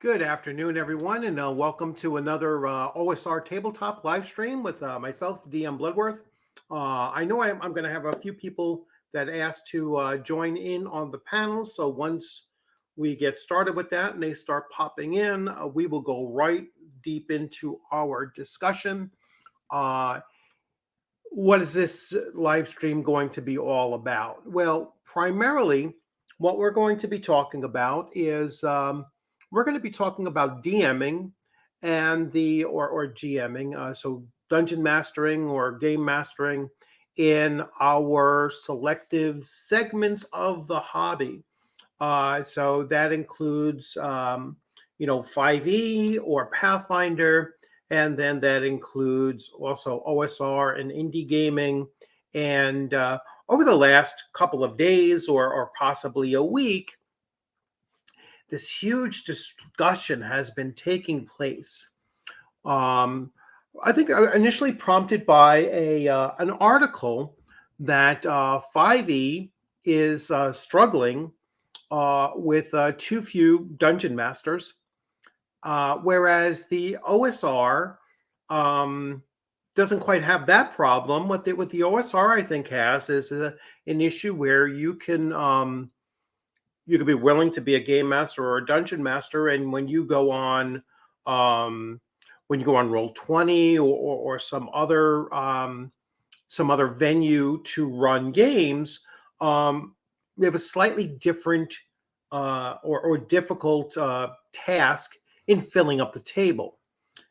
Good afternoon, everyone, and welcome to another OSR tabletop live stream with myself, DM Bloodworth. I know I'm going to have a few people that asked to join in on the panel, so once we get started with that and they start popping in, we will go right deep into our discussion. Uh, what is this live stream going to be all about? Well, primarily, what we're going to be talking about is we're going to be talking about DMing and or GMing, so dungeon mastering or game mastering in our selective segments of the hobby. So that includes, 5e or Pathfinder, and then that includes also OSR and indie gaming. And over the last couple of days or possibly a week, this huge discussion has been taking place. Um, I think initially prompted by an article that 5e is struggling with too few dungeon masters, whereas the OSR um, doesn't quite have that problem. What the OSR I think has is an issue where you could be willing to be a game master or a dungeon master, and um, when you go on Roll20 or some other venue to run games, we have a slightly different or difficult task in filling up the table.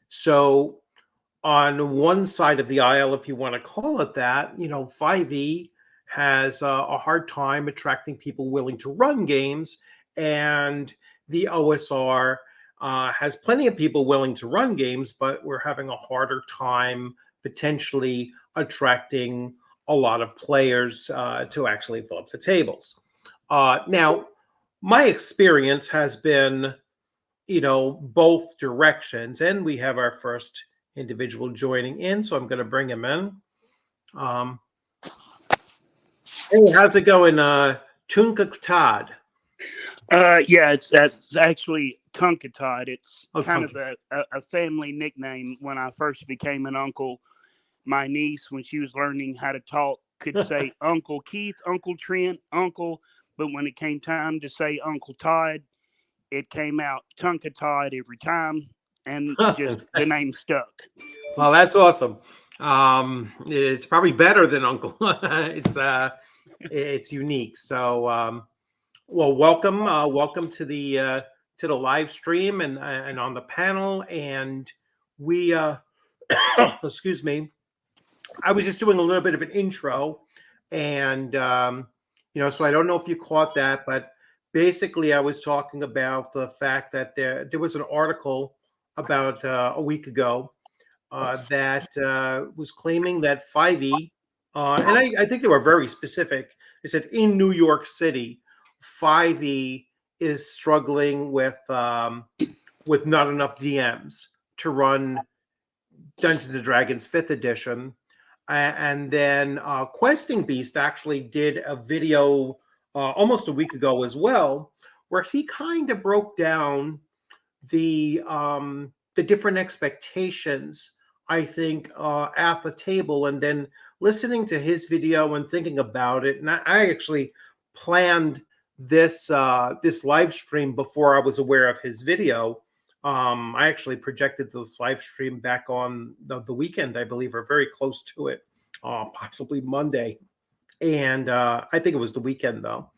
So on one side of the aisle, if you want to call it that, 5e has a hard time attracting people willing to run games, and the OSR has plenty of people willing to run games, but we're having a harder time potentially attracting a lot of players to actually fill up the tables. Now, my experience has been, both directions, and we have our first individual joining in, so I'm going to bring him in. Hey, how's it going, Tunka Todd? Yeah, it's actually Tunkatod. It's kind of Tunka. a family nickname. When I first became an uncle, my niece, when she was learning how to talk, could say Uncle Keith, Uncle Trent, Uncle. But when it came time to say Uncle Todd, it came out Tunkatod every time, and just the name stuck. Well, that's awesome. It's probably better than Uncle. It's unique. So, well, welcome to the live stream and on the panel. And we, excuse me, I was just doing a little bit of an intro, and so I don't know if you caught that, but basically, I was talking about the fact that there was an article about a week ago that was claiming that 5e, and I think they were very specific. They said in New York City, 5e is struggling with not enough DMs to run Dungeons and Dragons 5th edition. And then Questing Beast actually did a video almost a week ago as well, where he kind of broke down the different expectations, I think, at the table, and then listening to his video and thinking about it. And I actually planned this live stream before I was aware of his video. I actually projected this live stream back on the weekend, I believe, or very close to it, possibly Monday. And I think it was the weekend, though.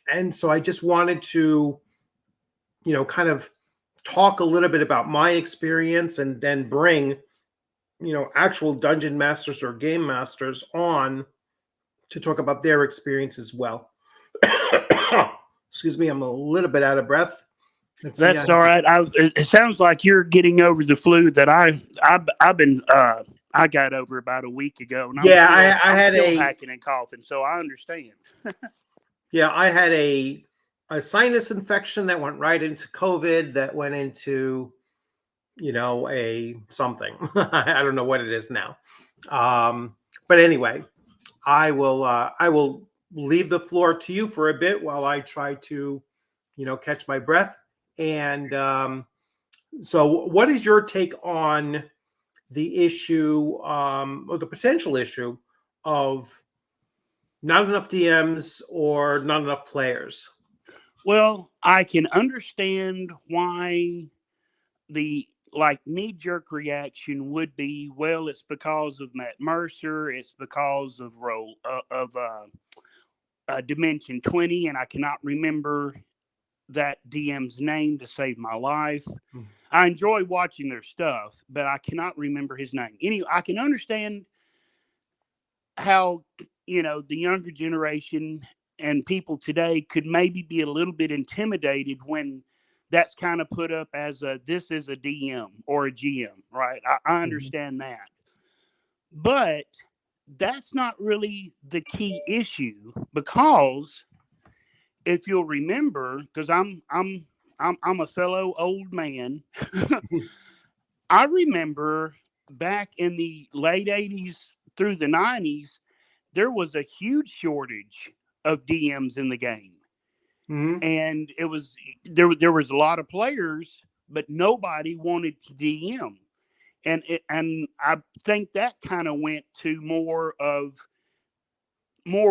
And so I just wanted to, kind of talk a little bit about my experience and then bring, actual dungeon masters or game masters on to talk about their experience as well. Excuse me, I'm a little bit out of breath. That's all right. It sounds like you're getting over the flu that I've been I got over about a week ago, and I'm still hacking and coughing, so I understand. Yeah, I had a sinus infection that went right into COVID, that went into, a something. I don't know what it is now. But anyway, I will leave the floor to you for a bit while I try to, catch my breath And so, what is your take on the issue, or the potential issue of not enough DMs or not enough players? Well, I can understand why the like knee jerk reaction would be, well, it's because of Matt Mercer, it's because of Dimension 20, and I cannot remember that DM's name to save my life. Hmm. I enjoy watching their stuff, but I cannot remember his name. Anyway, I can understand how, the younger generation and people today could maybe be a little bit intimidated when that's kind of put up as this is a DM or a GM, right? I Hmm. understand that. But that's not really the key issue, because if you'll remember, because I'm a fellow old man, I remember back in the late 80s through the 90s, there was a huge shortage of DMs in the game. Hmm. And there was a lot of players, but nobody wanted to DM. And I think that kind of went to more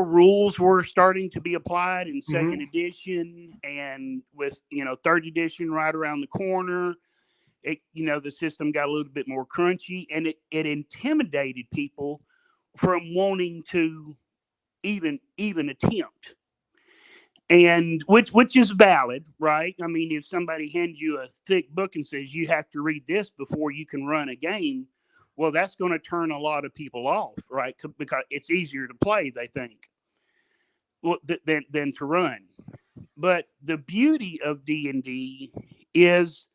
rules were starting to be applied in second Hmm. edition, and with third edition right around the corner, the system got a little bit more crunchy, and it intimidated people from wanting to even attempt, and which is valid, right? I mean, if somebody hands you a thick book and says you have to read this before you can run a game, well, that's going to turn a lot of people off, right? Because it's easier to play, they think, than to run. But the beauty of D&D is,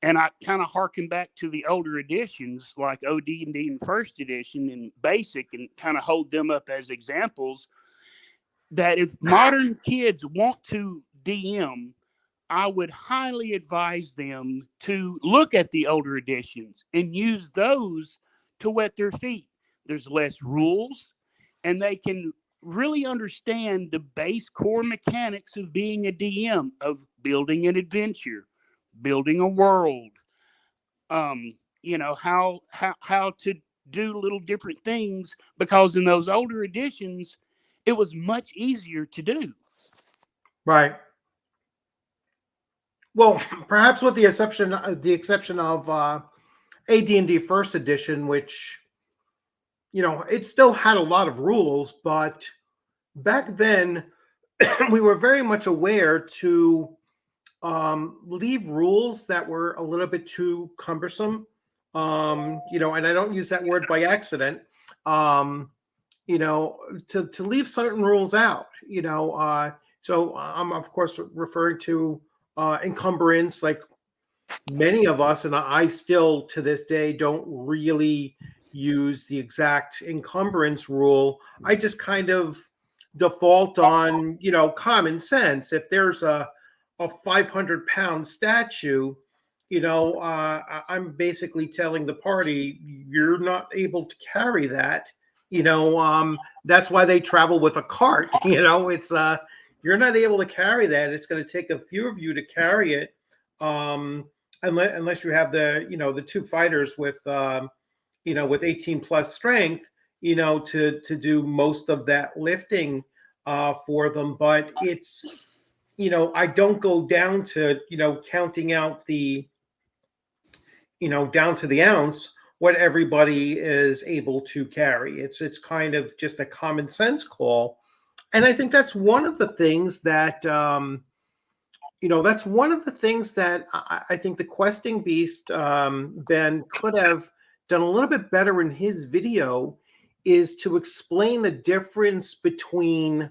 and I kind of harken back to the older editions like OD&D and first edition and basic, and kind of hold them up as examples, that if modern kids want to DM, I would highly advise them to look at the older editions and use those to wet their feet. There's less Hmm. rules, and they can really understand the base core mechanics of being a DM, of building an adventure, building a world, how to do little different things, because in those older editions it was much easier to do. Right. Well, perhaps with the exception of AD&D First Edition, which it still had a lot of rules, but back then we were very much aware to leave rules that were a little bit too cumbersome. And I don't use that word by accident. Um, to leave certain rules out. So I'm of course referring to encumbrance, like many of us, and I still to this day don't really use the exact encumbrance rule. I just kind of default on, common sense. If there's a 500-pound statue, I'm basically telling the party you're not able to carry that. That's why they travel with a cart. It's you're not able to carry that. It's going to take a few of you to carry it. Unless you have the two fighters with 18 plus strength, to do most of that lifting for them. But it's, I don't go down to, counting out the, down to the ounce what everybody is able to carry. It's kind of just a common sense call. And I think that's one of the things that I think the questing beast, Ben, could have done a little bit better in his video, is to explain the difference between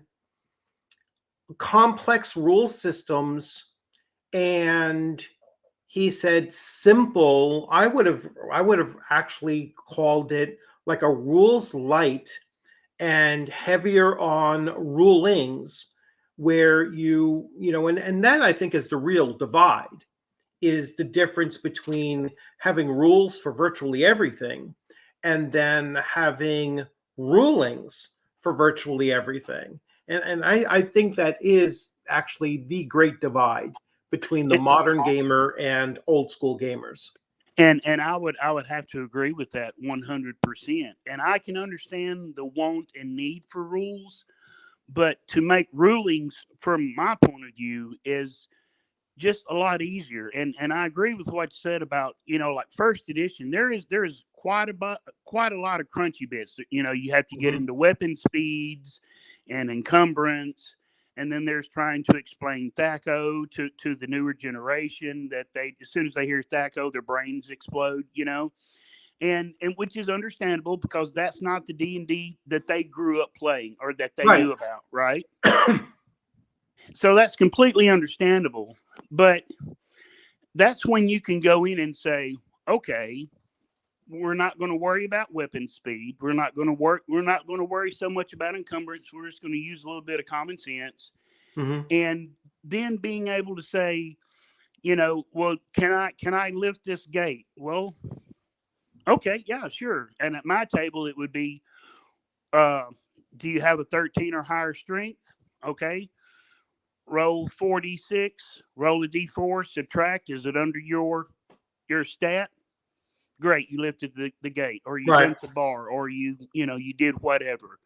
complex rule systems and, he said, simple. I would have actually called it like a rules light and heavier on rulings, where and that I think is the real divide, is the difference between having rules for virtually everything and then having rulings for virtually everything. And I think that is actually the great divide between the modern gamer and old school gamers. And I would have to agree with that 100%. And I can understand the want and need for rules, but to make rulings from my point of view is just a lot easier. And I agree with what you said about, like first edition. There is quite a lot of crunchy bits. You have to get Mhm. into weapon speeds and encumbrance, and then there's trying to explain THACO to the newer generation that they, as soon as they hear THACO, their brains explode. And which is understandable because that's not the D&D that they grew up playing or that they Right. knew about, right? So that's completely understandable. But that's when you can go in and say, okay, we're not going to worry about weapon speed. We're not going to worry so much about encumbrance. We're just going to use a little bit of common sense. Mhm. And then being able to say, well, can I lift this gate? Well, okay, yeah, sure. And at my table, it would be, uh, do you have a 13 or higher strength? Okay. Roll 4d6, roll a d4, subtract. Is it under your stat? Great, you lifted the gate, or you Right. bent the bar, or you did whatever.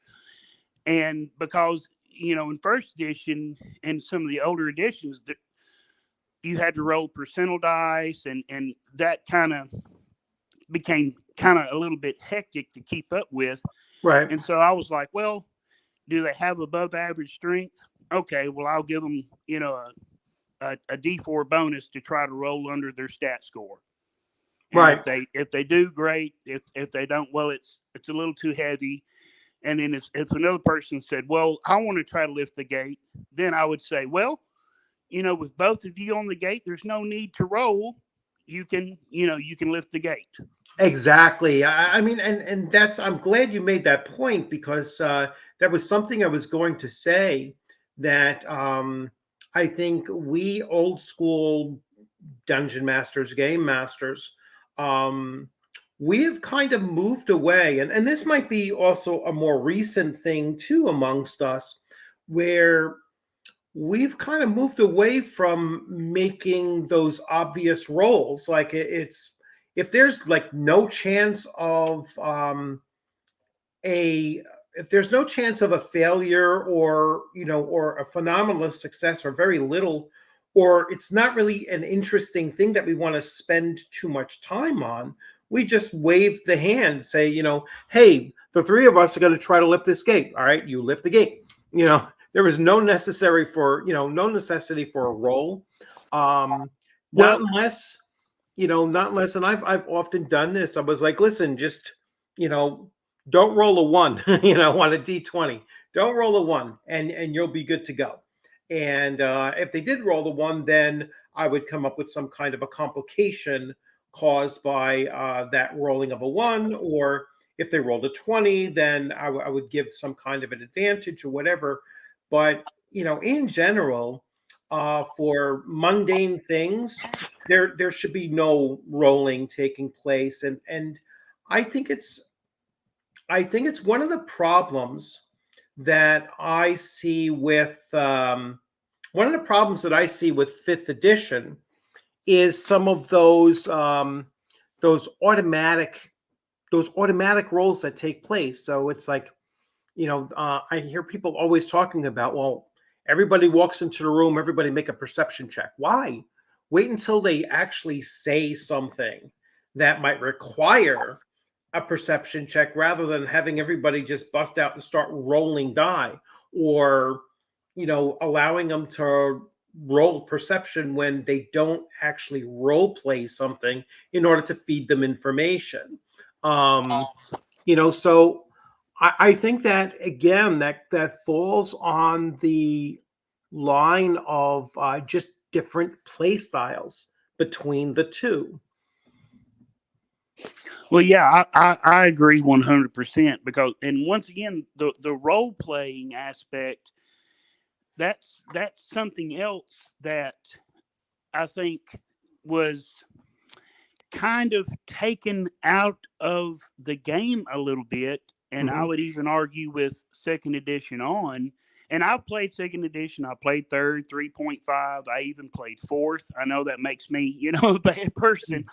And because in first edition and some of the older editions, that you had to roll percentile dice, and that kind of became kind of a little bit hectic to keep up with. Right. And so I was like, well, do they have above average strength? Okay, well, I'll give them a D4 bonus to try to roll under their stat score. And Right. if they do, great. If they don't, well, it's a little too heavy. And then if another person said, well, I want to try to lift the gate, then I would say, well, with both of you on the gate, there's no need to roll. You can lift the gate. Exactly. I mean, and that's, I'm glad you made that point because that was something I was going to say, that I think we old school dungeon masters, game masters, um, we have kind of moved away, and this might be also a more recent thing too amongst us, where we've kind of moved away from making those obvious roles. Like it's, if there's like no chance of a if there's no chance of a failure, or or a phenomenal success, or very little, or it's not really an interesting thing that we want to spend too much time on, we just wave the hand, say, hey, the three of us are going to try to lift this gate. All right, you lift the gate. There was no necessity for a roll. um not Well, unless not unless, and I've often done this. I was like, listen, just you know, don't roll a one, on a d20. Don't roll a one, and you'll be good to go. And if they did roll the one, then I would come up with some kind of a complication caused by that rolling of a one, or if they rolled a 20, then I would give some kind of an advantage or whatever. But in general, for mundane things, there should be no rolling taking place, and I think it's I think it's one of the problems that I see with one of the problems that I see with fifth edition is some of those automatic those automatic rolls that take place. So it's like, I hear people always talking about, well, everybody walks into the room, everybody make a perception check. Why? Wait until they actually say something that might require a perception check, rather than having everybody just bust out and start rolling die, or allowing them to roll perception when they don't actually role play something in order to feed them information. um so I think that, again, that falls on the line of just different play styles between the two. well, yeah, I agree 100% because, and once again, the role playing aspect, that's something else that I think was kind of taken out of the game a little bit. And I Hmm. would even argue with second edition on, And I've played second edition. I played third, 3.5. I even played fourth. I know that makes me, a bad person,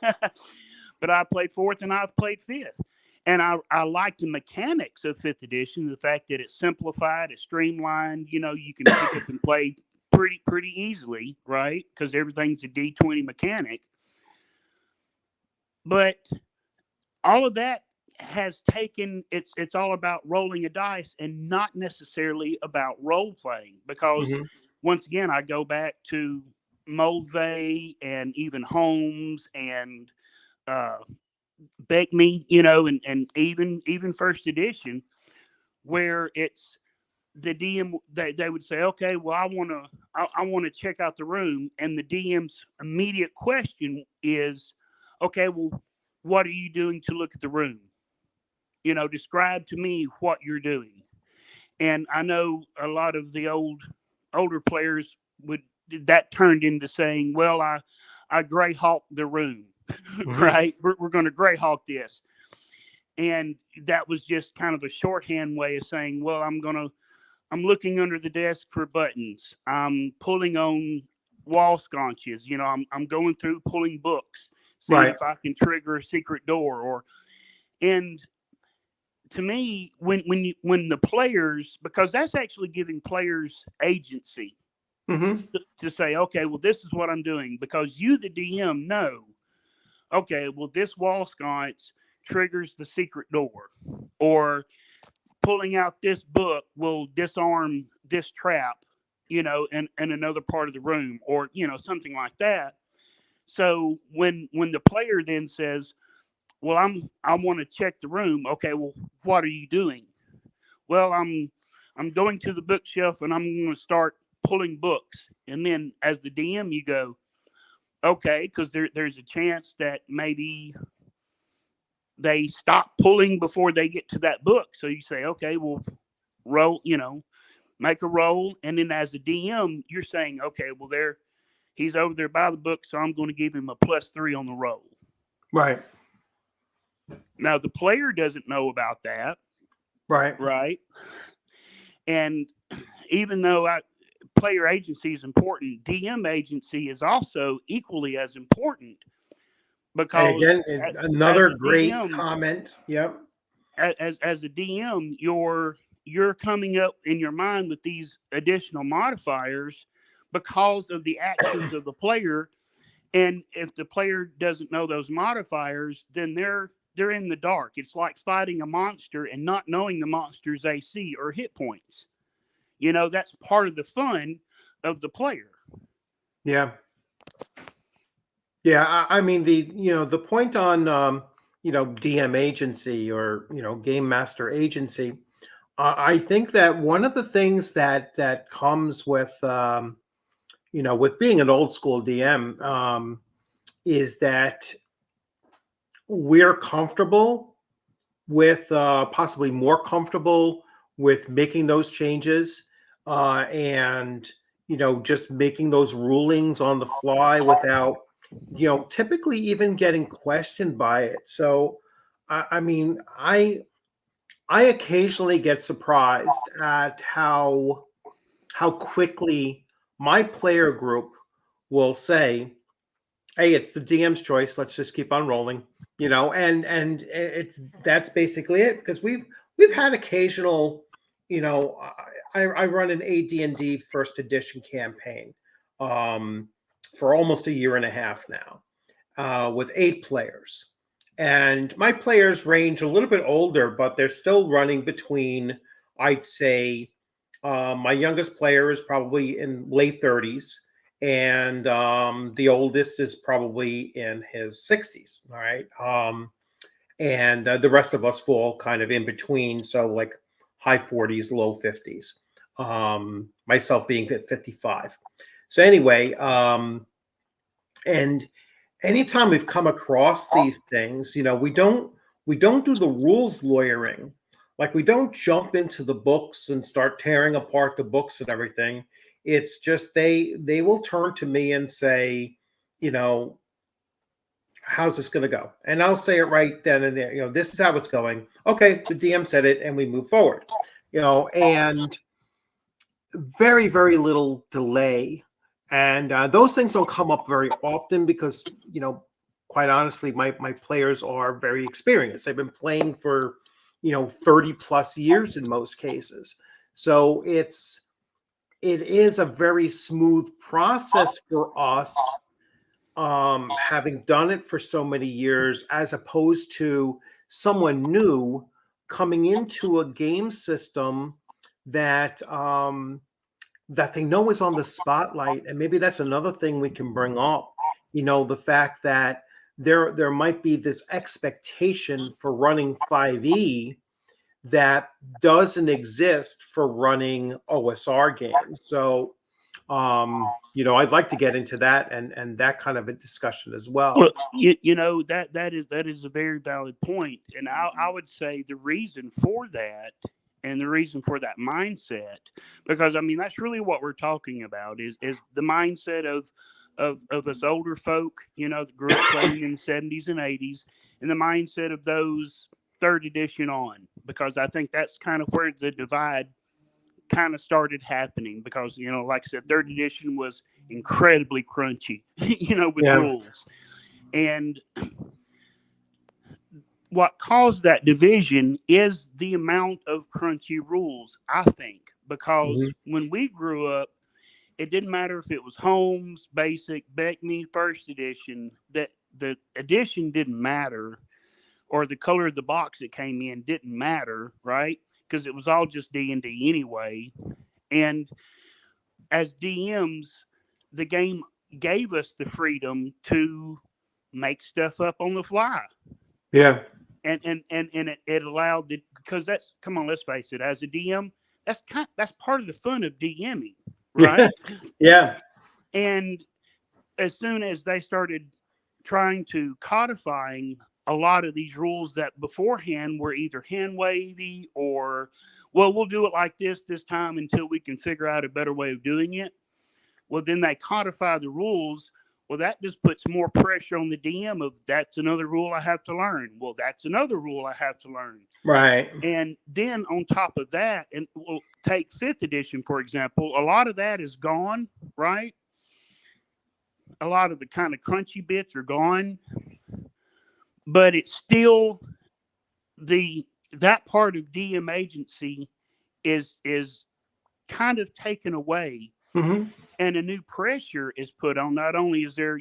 but I played fourth and I've played fifth. And I like the mechanics of fifth edition, the fact that it's simplified, it's streamlined. You can pick up and play pretty easily, right? Because everything's a D20 mechanic. But all of that has taken it's all about rolling a dice and not necessarily about role playing, because once again I go back to Mulvey and even Holmes and Beckme, and even first edition, where it's the DM, they would say, okay, well, I want to check out the room, and the DM's immediate question is, okay, well, what are you doing to look at the room? Describe to me what you're doing. And I know a lot of the older players that turned into saying, well, I Greyhawk the room, right? We're going to Greyhawk this. And that was just kind of a shorthand way of saying, well, I'm looking under the desk for buttons. I'm pulling on wall sconces. I'm going through pulling books, seeing if I can trigger a secret door. And to me, when the players, because that's actually giving players agency to say, okay, well, this is what I'm doing, because you, the DM, know, okay, well, this wall sconce triggers the secret door, or pulling out this book will disarm this trap, in another part of the room, or, something like that. So when the player then says, well, I want to check the room. Okay, well, what are you doing? Well, I'm going to the bookshelf and I'm going to start pulling books. And then as the DM, you go, okay, because there's a chance that maybe they stop pulling before they get to that book. So you say, okay, well, roll, make a roll. And then as a DM, you're saying, okay, well, he's over there by the book, so I'm going to give him a +3 on the roll. Right. Now, the player doesn't know about that. Right. And even though player agency is important, DM agency is also equally as important. Because and again, another great DM, comment. Yep. As a DM, you're coming up in your mind with these additional modifiers because of the actions of the player. And if the player doesn't know those modifiers, then they're in the dark. It's like fighting a monster and not knowing the monster's AC or hit points. That's part of the fun of the player. Yeah. Yeah. I mean, the point on, DM agency, or, game master agency. I think that one of the things that comes with, with being an old school DM, is that we're comfortable with, possibly more comfortable with making those changes, and just making those rulings on the fly without typically even getting questioned by it. So I mean, I occasionally get surprised at how quickly my player group will say, hey, it's the DM's choice, let's just keep on rolling, and that's basically it. Because we've had occasional, I run an AD&D first edition campaign for almost a year and a half now, with 8 players, and my players range a little bit older, but they're still running between, I'd say, my youngest player is probably in late 30s, and the oldest is probably in his 60s. All right. And the rest of us fall kind of in between. So like high 40s, low 50s, myself being at 55. So anyway, and anytime we've come across these things, we don't do the rules lawyering. Like, we don't jump into the books and start tearing apart the books and everything. It's just they will turn to me and say, how's this going to go? And I'll say it right then and there. This is how it's going. Okay, the DM said it, and we move forward. And very, very little delay. And those things don't come up very often because, quite honestly, my players are very experienced. They've been playing for, 30 plus years in most cases. So it is a very smooth process for us, having done it for so many years, as opposed to someone new coming into a game system that that they know is on the spotlight. And maybe that's another thing we can bring up, the fact that there might be this expectation for running 5e that doesn't exist for running OSR games. So I'd like to get into that and that kind of a discussion as well. Well, that is a very valid point, and I would say the reason for that, and the reason for that mindset, because I mean that's really what we're talking about is the mindset of us older folk, that grew up playing in the 70s and 80s, and the mindset of those third edition on, because I think that's kind of where the divide kind of started happening, because like I said, third edition was incredibly crunchy, with Yeah. rules. And what caused that division is the amount of crunchy rules, I think, because when we grew up, it didn't matter if it was Holmes, Basic, Beckme, First Edition, that the edition didn't matter, or the color of the box it came in didn't matter, right? Because it was all just D&D anyway. And as DMs, the game gave us the freedom to make stuff up on the fly. Yeah. And it allowed the, because that's, come on, let's face it, as a DM, that's part of the fun of DMing, right? Yeah. And as soon as they started trying to codifying a lot of these rules that beforehand were either hand wavy or, well, we'll do it like this time until we can figure out a better way of doing it. Well, then they codify the rules. Well, that just puts more pressure on the DM of, that's another rule I have to learn. Well, that's another rule I have to learn. Right. And then on top of that, and we'll take 5th edition, for example, a lot of that is gone, right? A lot of the kind of crunchy bits are gone, but it's still that part of DM agency is kind of taken away. And a new pressure is put on. Not only is there,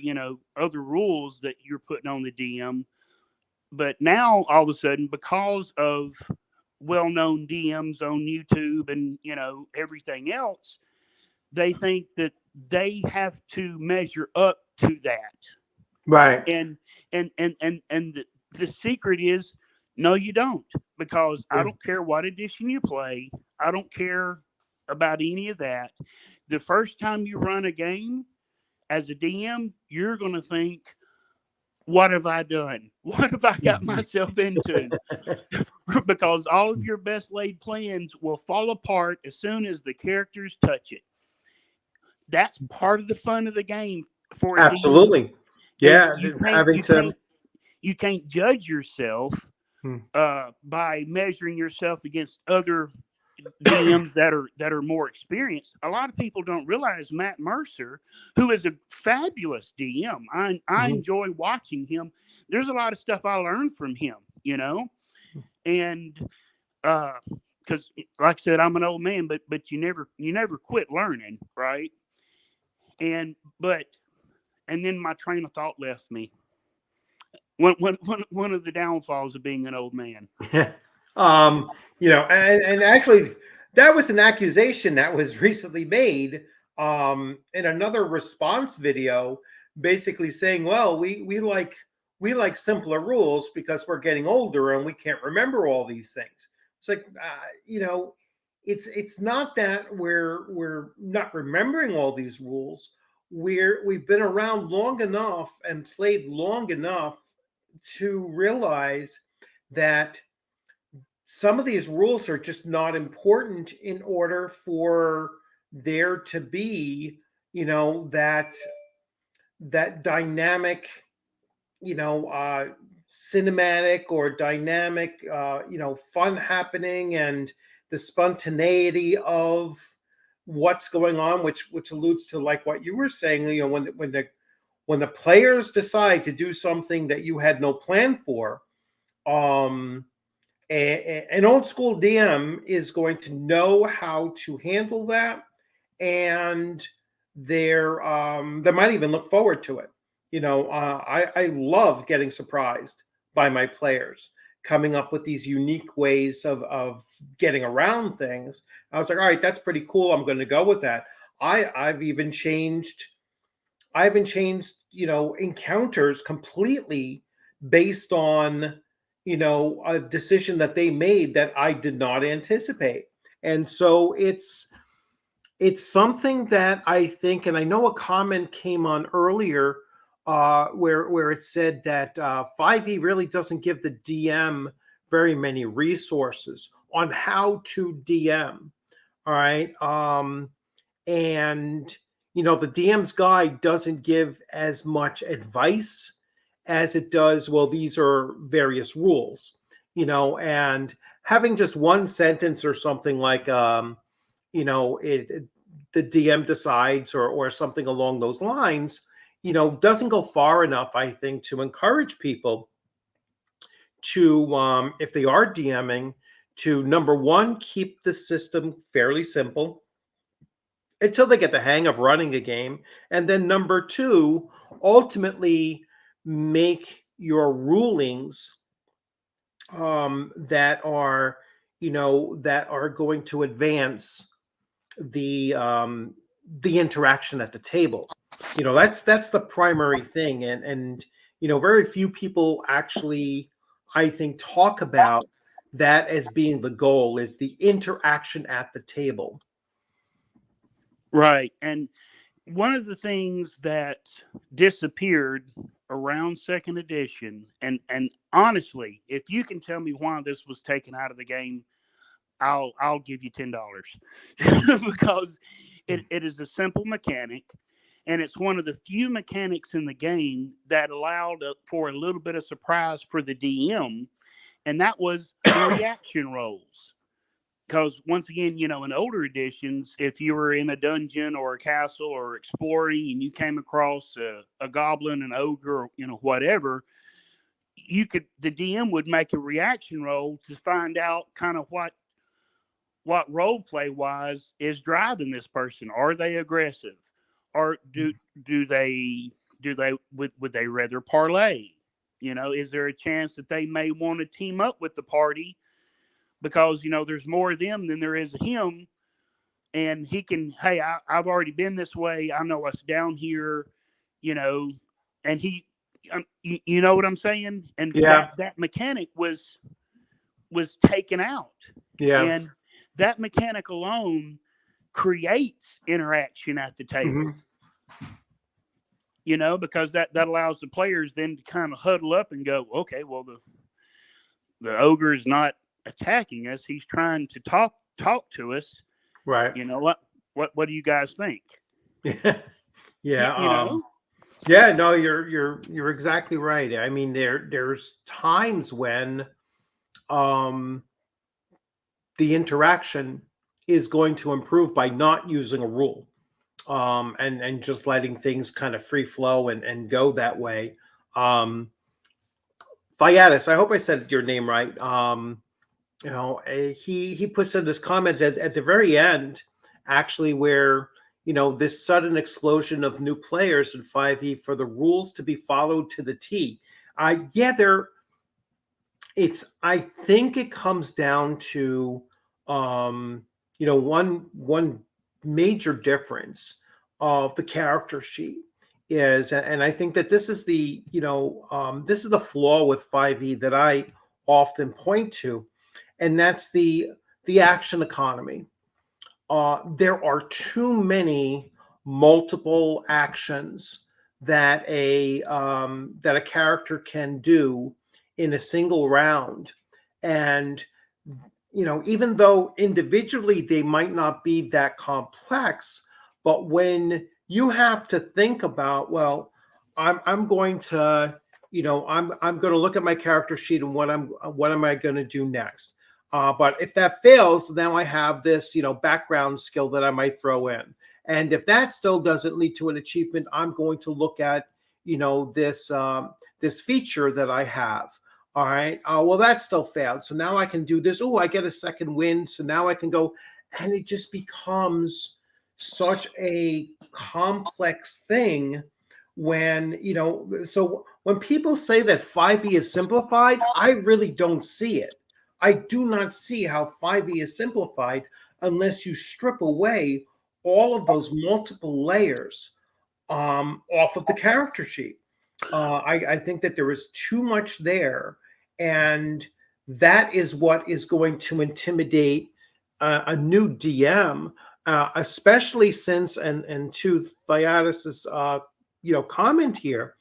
other rules that you're putting on the DM, but now all of a sudden, because of well-known DMs on YouTube and, everything else, they think that they have to measure up to that. Right. And the secret is, no, you don't, because I don't care what edition you play. I don't care about any of that. The first time you run a game as a DM, you're going to think, what have I done? What have I got myself into? Because all of your best laid plans will fall apart as soon as the characters touch it. That's part of the fun of the game for absolutely. DM. Yeah, you can't judge yourself by measuring yourself against other DMs that are more experienced. A lot of people don't realize Matt Mercer, who is a fabulous DM. I enjoy watching him. There's a lot of stuff I learned from him, and because, like I said, I'm an old man, but you never quit learning, right? And then my train of thought left me. One of the downfalls of being an old man. And actually, that was an accusation that was recently made in another response video, basically saying, well, we like simpler rules because we're getting older and we can't remember all these things. It's like, it's not that we're not remembering all these rules. We've been around long enough and played long enough to realize that some of these rules are just not important in order for there to be, that dynamic, cinematic or dynamic, fun happening, and the spontaneity of what's going on, which alludes to like what you were saying. You know, when the players decide to do something that you had no plan for, um, an old school DM is going to know how to handle that, and they might even look forward to it. You know, I love getting surprised by my players coming up with these unique ways of getting around things. I was like, all right, that's pretty cool. I'm going to go with that. I've even changed. I even changed, you know, encounters completely based on, you know, a decision that they made that I did not anticipate. And so it's something that I think, and I know a comment came on earlier where it said that 5e really doesn't give the DM very many resources on how to DM. All right. And you know, the DM's guide doesn't give as much advice as it does, well, these are various rules, you know, and having just one sentence or something like you know, the DM decides, or something along those lines, you know, doesn't go far enough, I think, to encourage people to, if they are DMing, to number one, keep the system fairly simple until they get the hang of running a game. And then number two, ultimately make your rulings that are, you know, that are going to advance the interaction at the table. You know, that's the primary thing. And you know, very few people actually, I think, talk about that as being the goal, is the interaction at the table. Right. And one of the things that disappeared around second edition, and honestly, if you can tell me why this was taken out of the game, I'll give you $10 because it is a simple mechanic, and it's one of the few mechanics in the game that allowed for a little bit of surprise for the DM, and that was the reaction rolls. Because once again, you know, in older editions, if you were in a dungeon or a castle or exploring and you came across a goblin, an ogre, or, you know, whatever, the DM would make a reaction roll to find out kind of what role play wise is driving this person. Are they aggressive, or do they would they rather parlay? You know, is there a chance that they may want to team up with the party because, you know, there's more of them than there is of him, and he can, hey, I've already been this way, I know what's down here, you know, and you know what I'm saying, and Yeah. that mechanic was taken out, Yeah. and that mechanic alone creates interaction at the table. Mhm. You know, because that allows the players then to kind of huddle up and go, okay, well, the ogre is not attacking us, he's trying to talk to us. Right. You know what do you guys think? Yeah. You know, Yeah, no, you're exactly right. I mean, there's times when um the interaction is going to improve by not using a rule. And just letting things kind of free flow and go that way. Viatis, I hope I said your name right. You know, he puts in this comment at the very end, actually, where, you know, this sudden explosion of new players in 5e for the rules to be followed to the T. Yeah, I think it comes down to you know, one major difference of the character sheet is, and I think that this is the, you know, this is the flaw with 5e that I often point to, and that's the action economy. There are too many multiple actions that a character can do in a single round, and you know, even though individually they might not be that complex, but when you have to think about, well, I'm going to, you know, I'm going to look at my character sheet and what am I going to do next? But if that fails, now I have this, background skill that I might throw in. And if that still doesn't lead to an achievement, I'm going to look at, this feature that I have. All right. Well, that still failed. So now I can do this. Oh, I get a second win. So now I can go, and it just becomes such a complex thing when, so when people say that 5e is simplified, I really don't see it. I do not see how 5e is simplified unless you strip away all of those multiple layers off of the character sheet. I think that there is too much there, and that is what is going to intimidate a new DM, especially since, and to Theodos's comment here,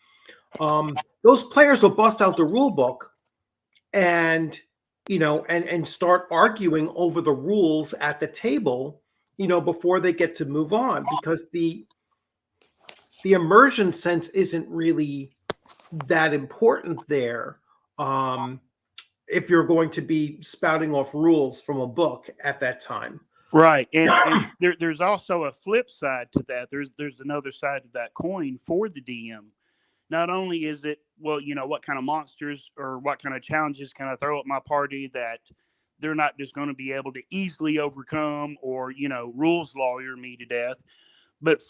those players will bust out the rule book and and start arguing over the rules at the table, before they get to move on, because the immersion sense isn't really that important there, if you're going to be spouting off rules from a book at that time. Right. And there's also a flip side to that. There's another side to that coin for the DM. Not only is it, well, what kind of monsters or what kind of challenges can I throw at my party that they're not just going to be able to easily overcome, or, rules lawyer me to death. But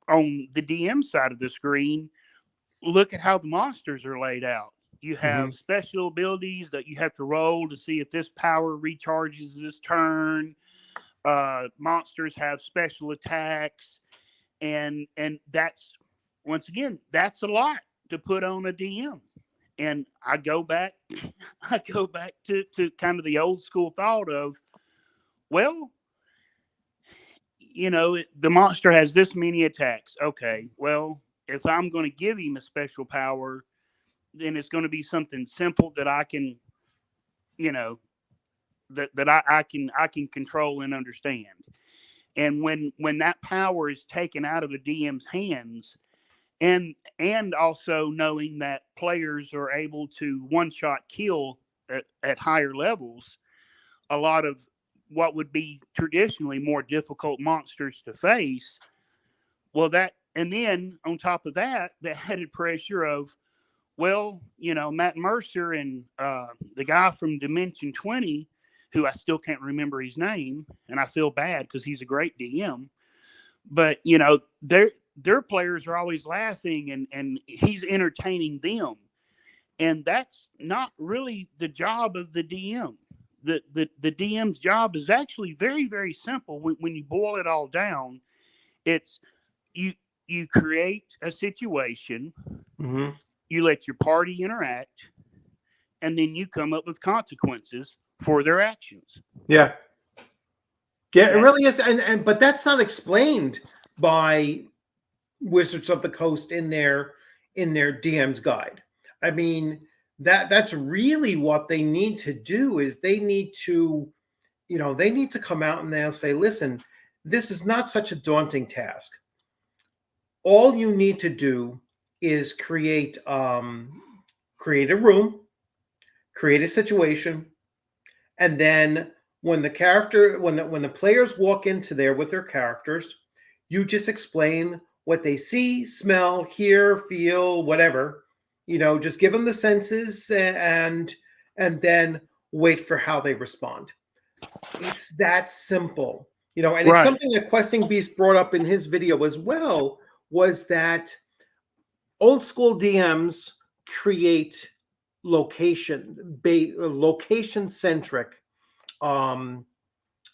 on the DM side of the screen, look at how the monsters are laid out. You have special abilities that you have to roll to see if this power recharges this turn. Monsters have special attacks, and that's, once again, that's a lot to put on a DM. And I go back to kind of the old school thought of, well, the monster has this many attacks. Okay, well, if I'm going to give him a special power, then it's going to be something simple that I can, that I can control and understand. And when that power is taken out of the DM's hands, and also knowing that players are able to one-shot kill at higher levels a lot of what would be traditionally more difficult monsters to face, well, that, and then on top of that, the added pressure of, well, Matt Mercer and the guy from Dimension 20, who I still can't remember his name, and I feel bad because he's a great DM, but their players are always laughing, and he's entertaining them, and that's not really the job of the DM. The DM's job is actually very, very simple. When you boil it all down, it's you create a situation, you let your party interact, and then you come up with consequences for their actions. Yeah, it really is, and but that's not explained by Wizards of the Coast in their DM's guide. I mean, that's really what they need to do, is they need to come out and they'll say, listen, this is not such a daunting task. All you need to do is create a room, create a situation, and then when the players walk into there with their characters, you just explain what they see, smell, hear, feel, whatever. Just give them the senses, and then wait for how they respond. It's that simple. And Right. It's something that Questing Beast brought up in his video as well, was that old school DMs create location centric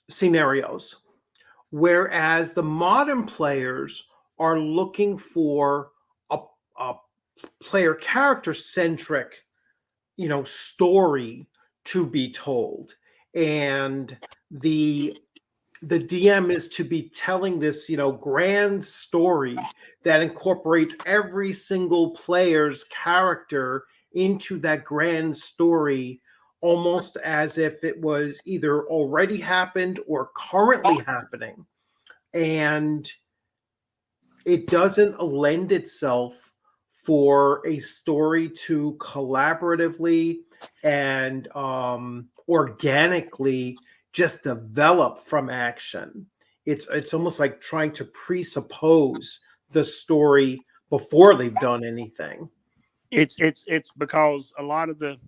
scenarios, whereas the modern players are looking for a player character centric story to be told, and the DM is to be telling this grand story that incorporates every single player's character into that grand story, almost as if it was either already happened or currently happening. And it doesn't lend itself for a story to collaboratively and organically just develop from action. It's almost like trying to presuppose the story before they've done anything. It's because a lot of the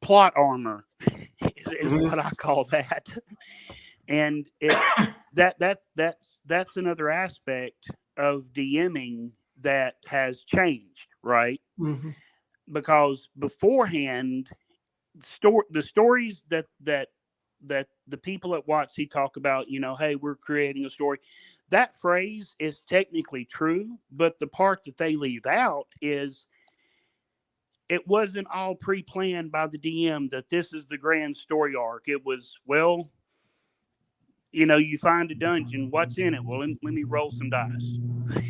plot armor is Mhm. what I call that, and that's another aspect of DMing that has changed, right? Mhm. Because beforehand, the stories that the people at WotC talk about, hey, we're creating a story. That phrase is technically true, but the part that they leave out is it wasn't all pre-planned by the DM that this is the grand story arc. It was, well, you find a dungeon, what's in it? Well, let me roll some dice,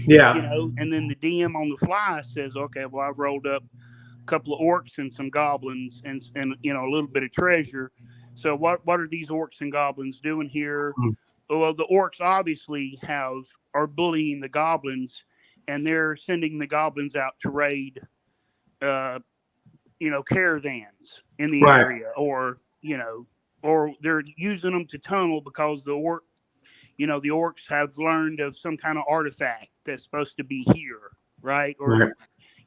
Yeah. and then the DM on the fly says, okay, well, I've rolled up a couple of orcs and some goblins and a little bit of treasure. So what are these orcs and goblins doing here? Mm. Well, the orcs obviously are bullying the goblins, and they're sending the goblins out to raid uh, caravans in the Right. area, or they're using them to tunnel because the orcs have learned of some kind of artifact that's supposed to be here, right? Or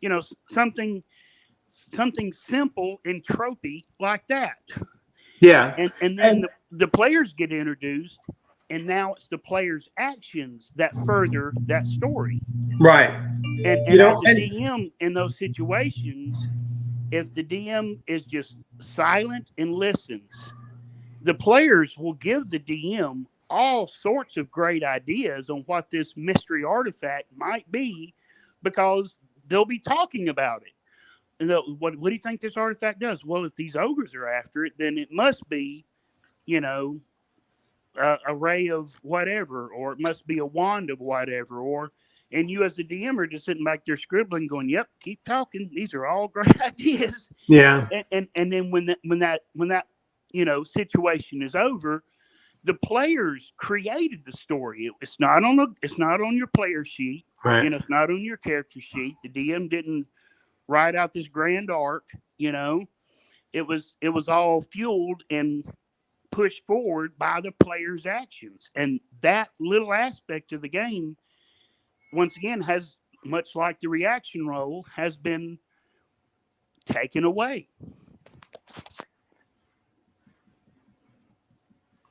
Right. something simple and tropey like that. Yeah. And then And the players get introduced, and now it's the players' actions that further that story. right. And You know, as a and DM in those situations, if the DM is just silent and listens, the players will give the DM all sorts of great ideas on what this mystery artifact might be because they'll be talking about it. And what do you think this artifact does? Well, if these ogres are after it, then it must be, you know, a ray of whatever, or it must be a wand of whatever, or and you as the DM are just sitting back there scribbling, going, "Yep, keep talking. These are all great ideas." yeah. And then when that situation is over, the players created the story. It's not on your player sheet. Right. It's not on your character sheet. The DM didn't write out this grand arc. It was all fueled and pushed forward by the players' actions, and that little aspect of the game, once again, has, much like the reaction roll, has been taken away.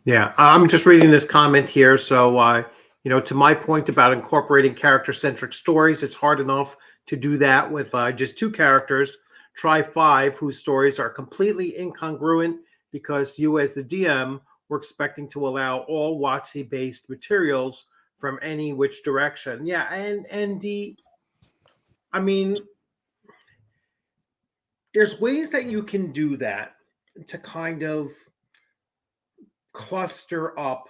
Yeah, I'm just reading this comment here. So, to my point about incorporating character-centric stories, it's hard enough to do that with just two characters. Try five whose stories are completely incongruent because you, as the DM, were expecting to allow all WotC-based materials from any which direction. Yeah, I mean, there's ways that you can do that to kind of cluster up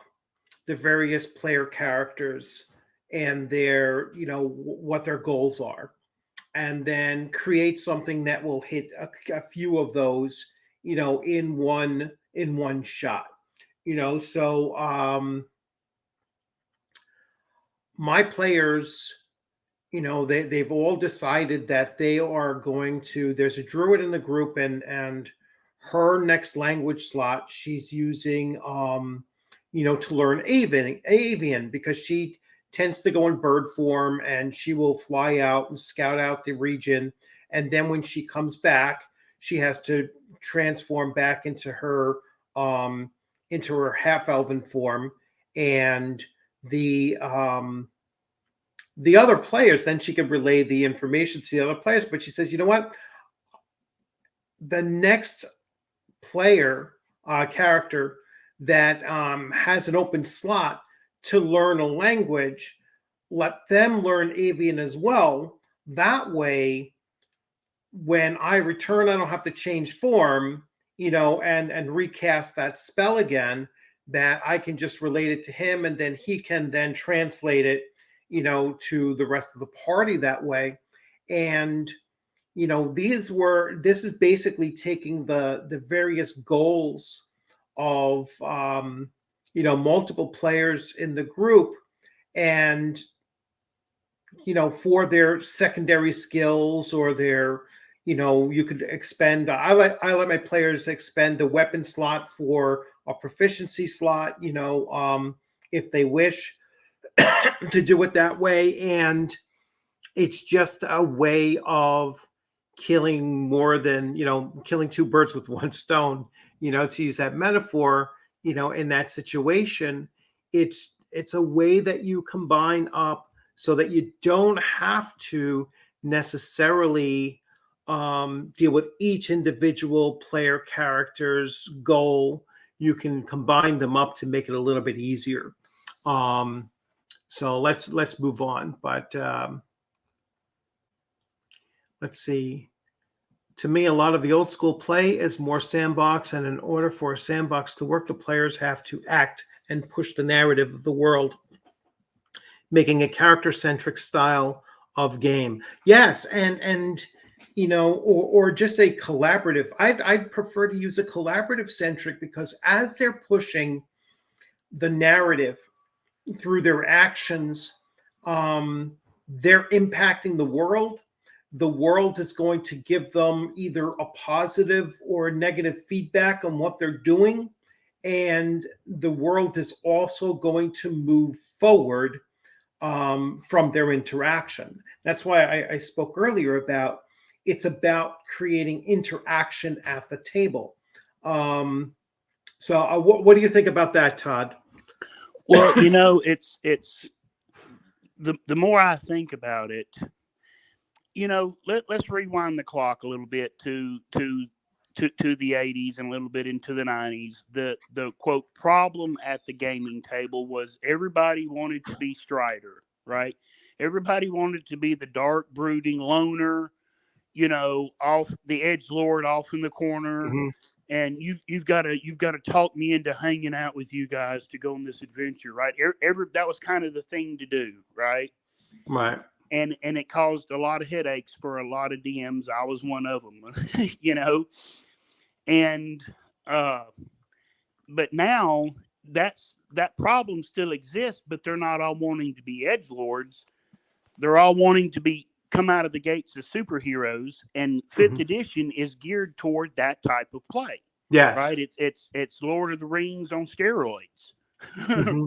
the various player characters and their what their goals are, and then create something that will hit a few of those in one shot. So my players, they've all decided that they are going to there's a druid in the group, and her next language slot she's using to learn avian because she tends to go in bird form, and she will fly out and scout out the region, and then when she comes back she has to transform back um into her half elven form. And the other players, then she could relay the information to the other players. But she says, you know what? The next player character that has an open slot to learn a language, let them learn avian as well. That way, when I return, I don't have to change form, and recast that spell again. That I can just relate it to him, and then he can then translate it, to the rest of the party that way. And this is basically taking the various goals of multiple players in the group, and for their secondary skills or their you could expend. I let my players expend a weapon slot for a proficiency slot. If they wish to do it that way, and it's just a way of killing more than killing two birds with one stone. To use that metaphor, in that situation, it's a way that you combine up so that you don't have to necessarily deal with each individual player character's goal. You can combine them up to make it a little bit easier. So let's move on. But let's see. To me, a lot of the old school play is more sandbox, and in order for a sandbox to work, the players have to act and push the narrative of the world, making a character-centric style of game. Yes, and or just a collaborative. I'd prefer to use a collaborative centric, because as they're pushing the narrative through their actions, they're impacting the world. The world is going to give them either a positive or negative feedback on what they're doing. And the world is also going to move forward from their interaction. That's why I spoke earlier about it's about creating interaction at the table. So what do you think about that, Todd? Well, it's the more I think about it, let's rewind the clock a little bit to the 80s and a little bit into the 90s. The quote problem at the gaming table was everybody wanted to be Strider, right? Everybody wanted to be the dark, brooding loner, off the edge lord off in the corner. Mm-hmm. And you've got to talk me into hanging out with you guys to go on this adventure, right? That was kind of the thing to do, right? Right. And it caused a lot of headaches for a lot of DMs. I was one of them, And but now that problem still exists, but they're not all wanting to be edgelords. They're all wanting to come out of the gates as superheroes, and 5th edition is geared toward that type of play. Yes. Right? It's Lord of the Rings on steroids.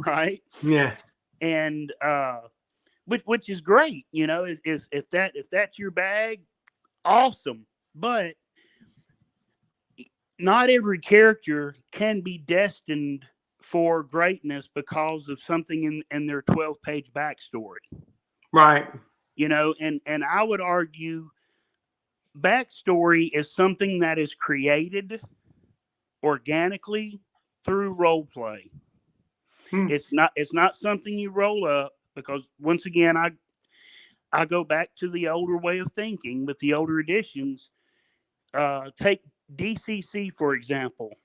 Right? Yeah. And which is great, if that's your bag, awesome. But not every character can be destined for greatness because of something in their 12-page backstory. Right. And I would argue backstory is something that is created organically through role play. It's not something you roll up, because once again, I go back to the older way of thinking with the older editions. Take DCC, for example.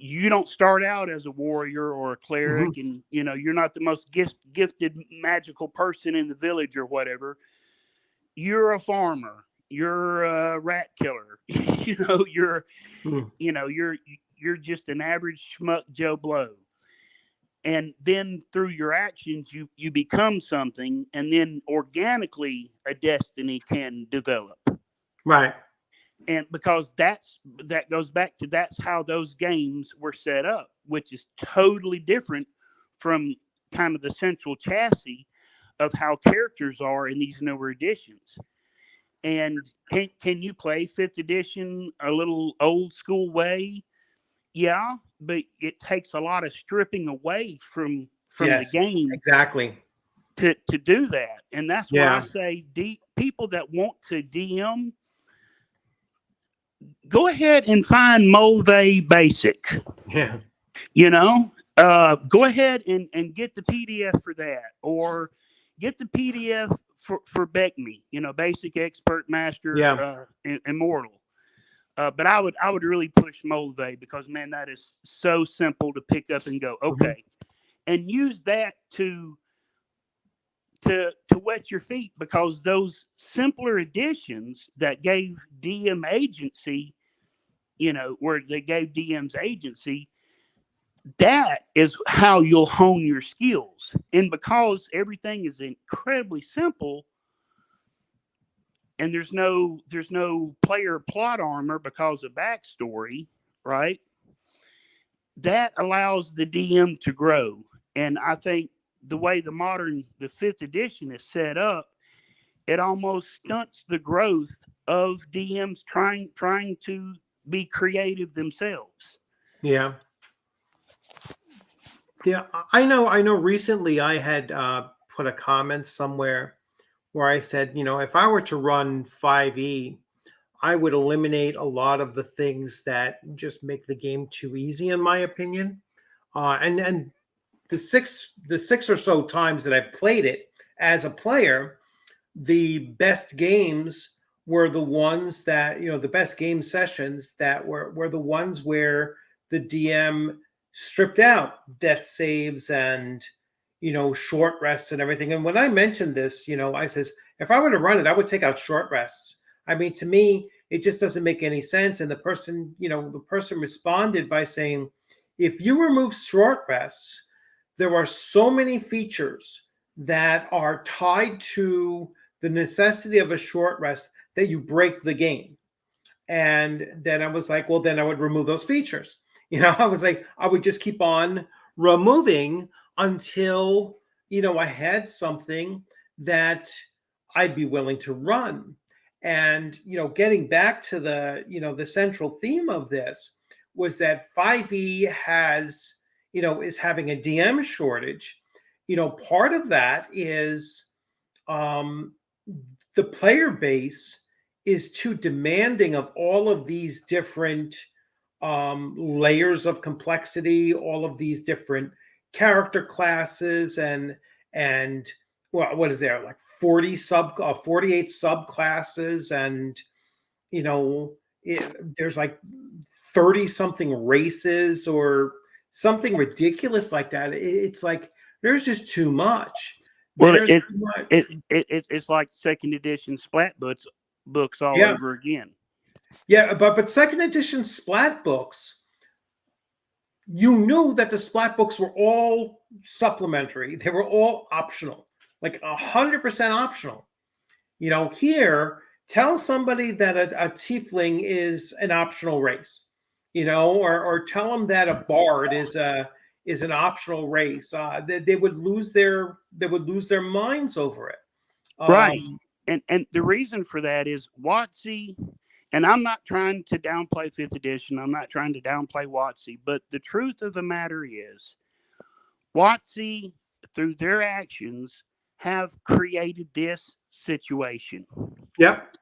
You don't start out as a warrior or a cleric, and you're not the most gifted magical person in the village or whatever. You're a farmer. You're a rat killer. You're just an average schmuck Joe Blow. And then through your actions, you become something, and then organically a destiny can develop. Right. And because that goes back to that's how those games were set up, which is totally different from kind of the central chassis of how characters are in these newer editions. And can you play 5th edition a little old school way? Yeah, but it takes a lot of stripping away from Yes, the game exactly to do that. And that's why I say people that want to DM, go ahead and find Mulvey Basic. Yeah. Go ahead and get the PDF for that, or get the PDF for BECMI, Basic Expert Master Immortal. But I would really push Mulvey, because, man, that is so simple to pick up and go, okay, and use that to wet your feet, because those simpler editions that gave DM agency, where they gave DMs agency, that is how you'll hone your skills. And because everything is incredibly simple, and there's no player plot armor because of backstory, right? That allows the DM to grow. And I think the way the fifth edition is set up, it almost stunts the growth of DMs trying to be creative themselves. Yeah. Yeah, I know. I know. Recently, I had put a comment somewhere where I said, if I were to run 5e, I would eliminate a lot of the things that just make the game too easy, in my opinion. And the six or so times that I've played it as a player, the best games were the ones that, the best game sessions that were the ones where the DM stripped out death saves and short rests and everything. And when I mentioned this, I says, if I were to run it, I would take out short rests. I mean, to me, it just doesn't make any sense. And the person responded by saying, if you remove short rests, there are so many features that are tied to the necessity of a short rest that you break the game. And then I was like, well, then I would remove those features. I was like, I would just keep on removing until, I had something that I'd be willing to run. And, getting back to the central theme of this was that 5e is having a DM shortage. Part of that is um, the player base is too demanding of all of these different layers of complexity, all of these different character classes, and well, what is there, like 48 subclasses, and there's like 30 something races or something ridiculous like that. It's like there's just too much. Well, There's too much. it's like second edition Splat books all Yeah. over again. Yeah, but second edition Splat books, you knew that the Splat books were all supplementary. They were all optional, like 100% optional. Here, tell somebody that a tiefling is an optional race, or tell them that a bard is an optional race. They would lose their minds over it. Right. And the reason for that is WotC, and I'm not trying to downplay fifth edition. I'm not trying to downplay WotC, but the truth of the matter is WotC, through their actions, have created this situation. Yep.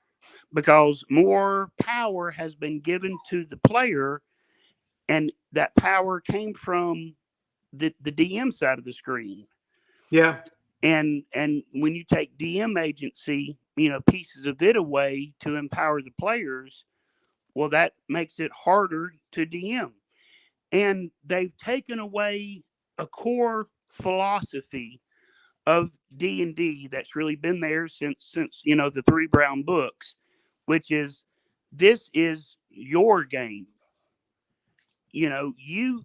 Because more power has been given to the player, and that power came from the DM side of the screen. Yeah. And when you take DM agency, pieces of it away to empower the players, well, that makes it harder to DM. And they've taken away a core philosophy of D&D that's really been there since the three brown books, which is, this is your game. You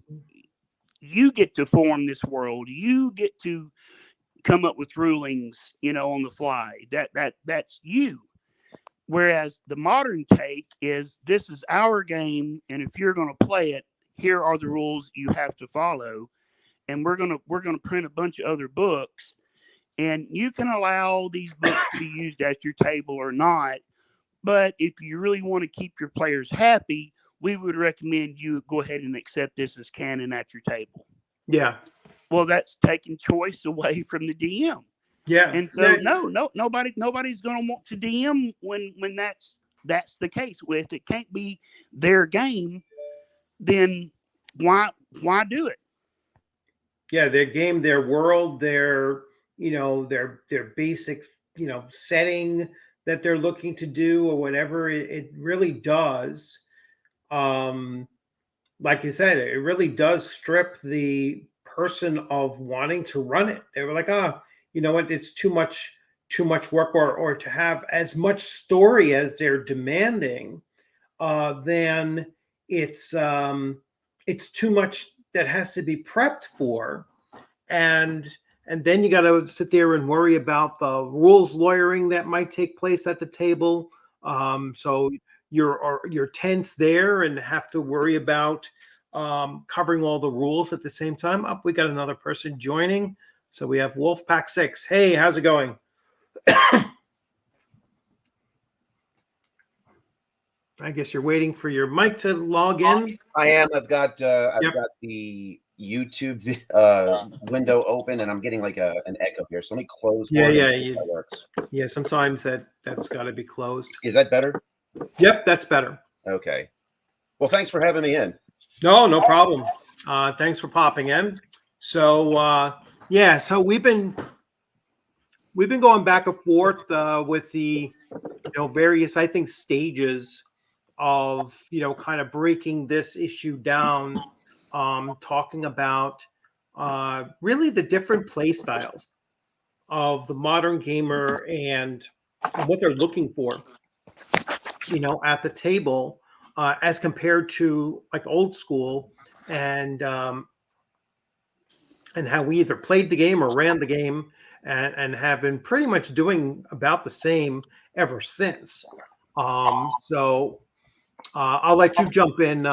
get to form this world. You get to come up with rulings, on the fly. That's you. Whereas the modern take is, this is our game, and if you're going to play it, here are the rules you have to follow. And we're gonna print a bunch of other books, and you can allow these books to be used at your table or not. But if you really want to keep your players happy, we would recommend you go ahead and accept this as canon at your table. Yeah. Well, that's taking choice away from the DM. Yeah. And so nobody's going to want to DM when that's the case. If it can't be their game, then why do it? Yeah, their game, their world, their basic setting that they're looking to do, or whatever it really does. Like you said, it really does strip the person of wanting to run it. They were like, you know what, it's too much work, or to have as much story as they're demanding. Then it's too much that has to be prepped for, and and then you got to sit there and worry about the rules lawyering that might take place at the table. So you're tense there and have to worry about covering all the rules at the same time. Up, we got another person joining. So we have Wolfpack 6. Hey, how's it going? I guess you're waiting for your mic to log in. I am. I've got the YouTube window open, and I'm getting like an echo here. So let me close one. Yeah, and see if that works. Yeah, sometimes that's got to be closed. Is that better? Yep, that's better. Okay. Well, thanks for having me in. No problem. Thanks for popping in. So yeah, so we've been going back and forth with the various, I think, stages of kind of breaking this issue down, talking about really the different play styles of the modern gamer and what they're looking for at the table, as compared to like old school, and how we either played the game or ran the game, and have been pretty much doing about the same ever since. So I'll let you jump in,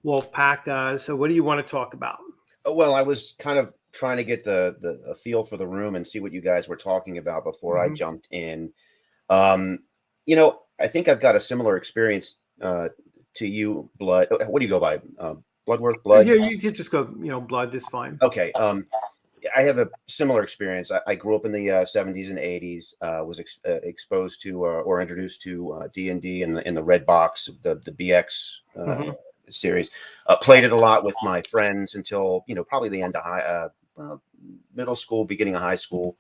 Wolfpack. So what do you want to talk about? Well, I was kind of trying to get a feel for the room and see what you guys were talking about before I jumped in. I think I've got a similar experience to you, Blood. What do you go by? Bloodworth? Blood? Yeah, you could just go, Blood is fine. Okay. I have a similar experience. I grew up in the 70s and 80s. Was exposed to or introduced to D&D in the red box, the BX series. Played it a lot with my friends until probably the end of middle school, beginning of high school.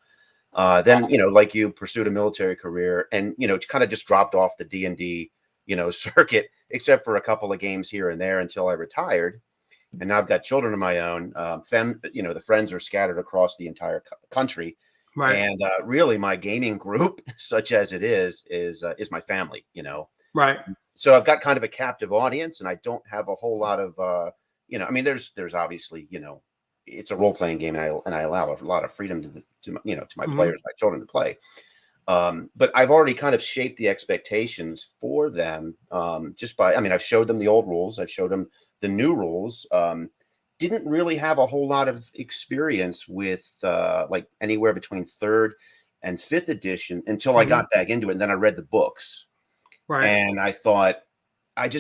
Then like you, pursued a military career, and kind of just dropped off the D&D circuit, except for a couple of games here and there until I retired. And now I've got children of my own. The friends are scattered across the entire country, right? And really, my gaming group, such as it is my family. Right. So I've got kind of a captive audience, and I don't have a whole lot of I mean, there's obviously it's a role playing game, and I allow a lot of freedom to my players, my children, to play. But I've already kind of shaped the expectations for them just by, I've showed them the old rules. I've showed them the new rules. Didn't really have a whole lot of experience with like anywhere between 3rd and 5th edition until I got back into it. And then I read the books. Right. And I thought, and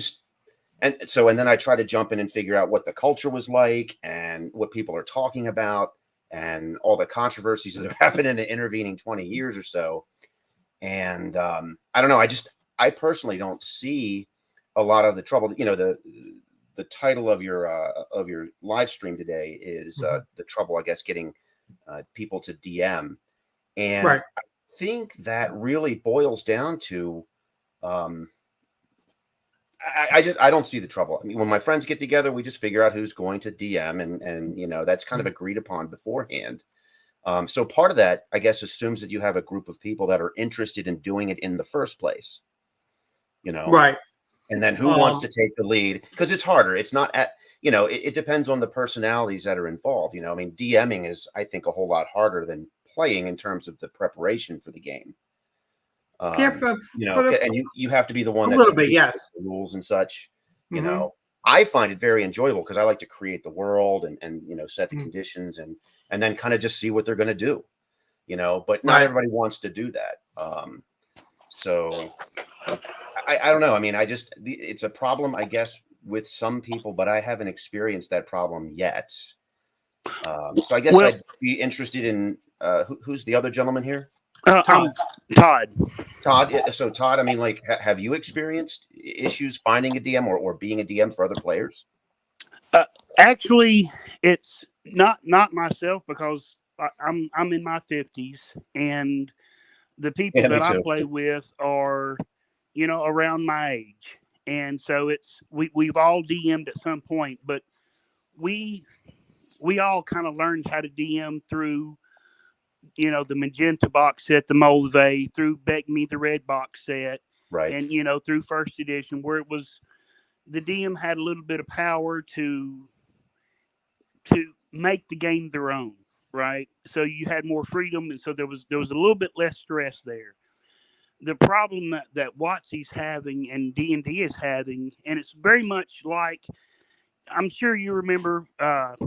then I tried to jump in and figure out what the culture was like and what people are talking about and all the controversies that have happened in the intervening 20 years or so. And I don't know. I personally don't see a lot of the trouble. The title of your live stream today is the trouble, I guess, getting people to DM. And I think that really boils down to I don't see the trouble. I mean, when my friends get together, we just figure out who's going to DM, and that's kind of agreed upon beforehand. So part of that, I guess, assumes that you have a group of people that are interested in doing it in the first place. Right. And then who wants to take the lead? Because it's harder. It's not it depends on the personalities that are involved. DMing is, I think, a whole lot harder than playing in terms of the preparation for the game. And you have to be the one that's the rules and such. I find it very enjoyable because I like to create the world and set the conditions and then kind of just see what they're going to do. But not everybody wants to do that. So I don't know. I mean, it's a problem, I guess, with some people, but I haven't experienced that problem yet. So I guess I'd be interested in who's the other gentleman here? Todd. Todd. So Todd, I mean, like, have you experienced issues finding a DM or being a DM for other players? Actually, it's not myself, because I'm in my 50s, and the people that I play with are, around my age. And so we've all DM'd at some point, but we all kind of learned how to DM through, the Magenta box set, the Molve, through Beck Me the Red box set. Right. And, through 1st edition, where it was, the DM had a little bit of power to make the game their own. right? So you had more freedom, and so there was a little bit less stress there. The problem that WotC's having and D&D is having, and it's very much like, I'm sure you remember back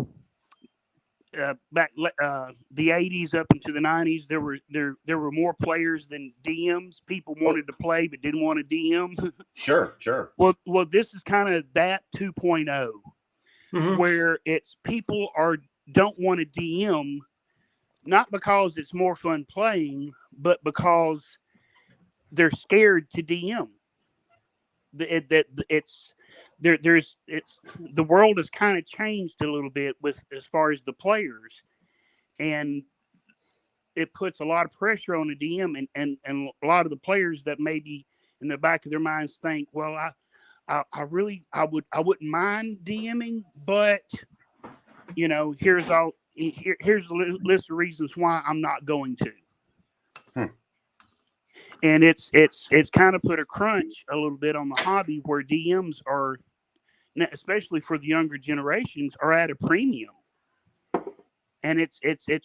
the 80s up into the 90s, there were more players than DMs. People wanted to play but didn't want to DM. Sure. Well, this is kind of that 2.0, where it's people don't want to DM, not because it's more fun playing, but because they're scared to DM. The world has kind of changed a little bit with as far as the players, and it puts a lot of pressure on the DM, and a lot of the players that maybe in the back of their minds think, well, I wouldn't mind DMing, but here's a list of reasons why I'm not going to. And it's kind of put a crunch a little bit on the hobby, where DMs are, especially for the younger generations, are at a premium. And it's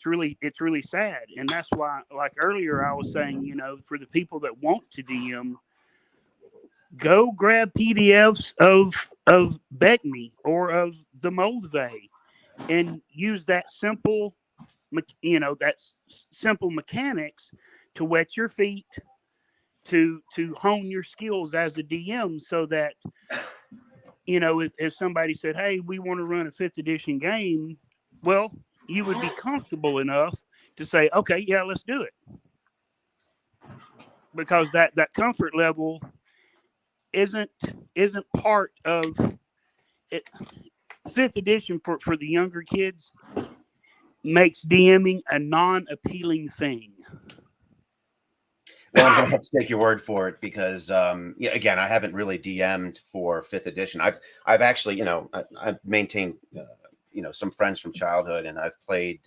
really sad. And that's why, like earlier, I was saying, for the people that want to DM, go grab PDFs of BECME or of the Moldvay, and use that simple mechanics to wet your feet, to hone your skills as a DM, so that if somebody said, hey, we want to run a 5th edition game, well, you would be comfortable enough to say, okay, yeah, let's do it, because that comfort level isn't part of it. 5th edition for the younger kids makes DMing a non-appealing thing. Well, I'm gonna have to take your word for it, because again, I haven't really DM'd for 5th edition. I've actually, I've maintained some friends from childhood, and I've played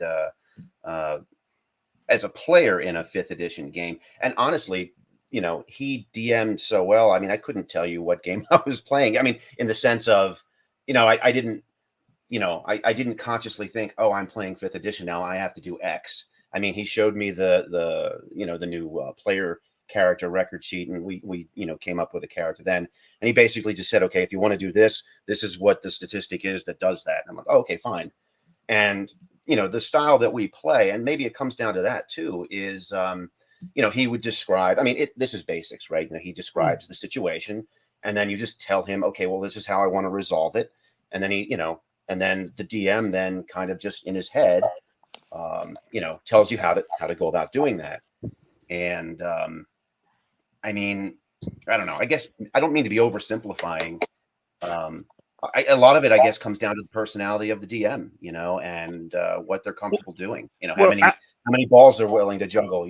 as a player in a 5th edition game. And honestly, he DM'd so well. I mean, I couldn't tell you what game I was playing. I mean, in the sense of, I didn't, I didn't consciously think, oh, I'm playing 5th edition now, I have to do X. I mean, he showed me the new player character record sheet, and we came up with a character then. And he basically just said, okay, if you want to do this, this is what the statistic is that does that. And I'm like, oh, okay, fine. And the style that we play, and maybe it comes down to that too, is he would describe. I mean, this is basics, right? He describes the situation, and then you just tell him, okay, well, this is how I want to resolve it. And then and then the DM then kind of just in his head, tells you how to go about doing that. And I mean, I don't know. I guess I don't mean to be oversimplifying. A lot of it, I guess, comes down to the personality of the DM, and what they're comfortable doing. How many balls they're willing to juggle.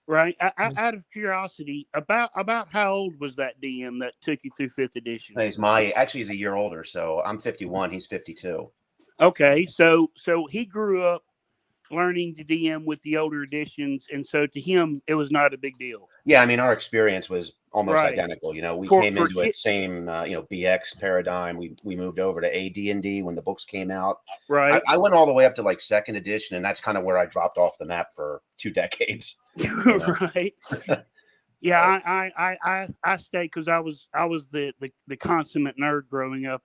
Right. Out of curiosity, about how old was that DM that took you through 5th edition? He's a year older, so I'm 51. He's 52. Okay, so he grew up learning to DM with the older editions, and so to him, it was not a big deal. Yeah, I mean, our experience was almost identical. We came into it same, BX paradigm. We moved over to AD&D when the books came out. Right. I went all the way up to like 2nd edition, and that's kind of where I dropped off the map for 2 decades. Right. Yeah, I stayed because I was the consummate nerd growing up.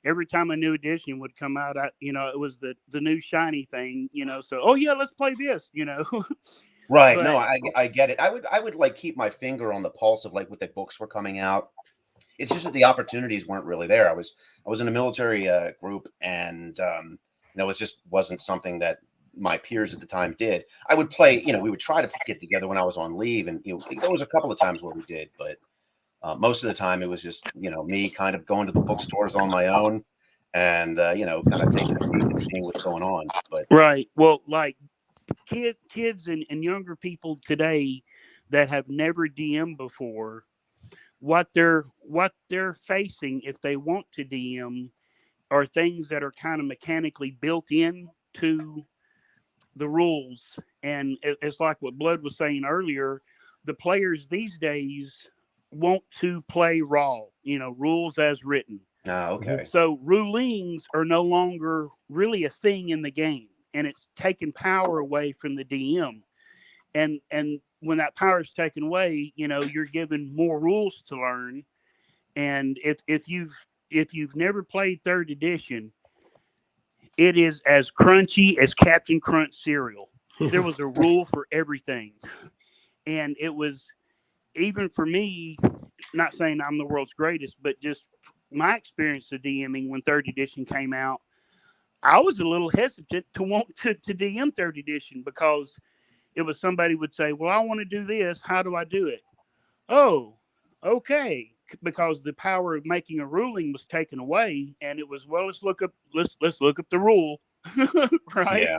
Every time a new edition would come out, it was the new shiny thing, so, oh yeah, let's play this, Right. But, no, I get it. I would like keep my finger on the pulse of like what the books were coming out. It's just that the opportunities weren't really there. I was in a military group, and it just wasn't something that my peers at the time did. I would play, we would try to get together when I was on leave, and there was a couple of times where we did, but most of the time it was just me kind of going to the bookstores on my own, and kind of taking a peek and seeing what's going on. But right. Well, like kids and younger people today that have never DM'd before, what they're facing if they want to DM are things that are kind of mechanically built in to the rules. And it's like what Blood was saying earlier, the players these days want to play raw, rules as written. okay. So rulings are no longer really a thing in the game. and it's taking power away from the DM. And when that power is taken away, you're given more rules to learn. And if you've never played third edition, it is as crunchy as Captain Crunch cereal. There was a rule for everything. And it was, even for me, not saying I'm the world's greatest, but just my experience of DMing when third edition came out, I was a little hesitant to want to DM third edition, because it was, somebody would say, well, I want to do this. How do I do it? Oh, okay. Because the power of making a ruling was taken away, and it was, well, let's look up the rule. Right. Yeah.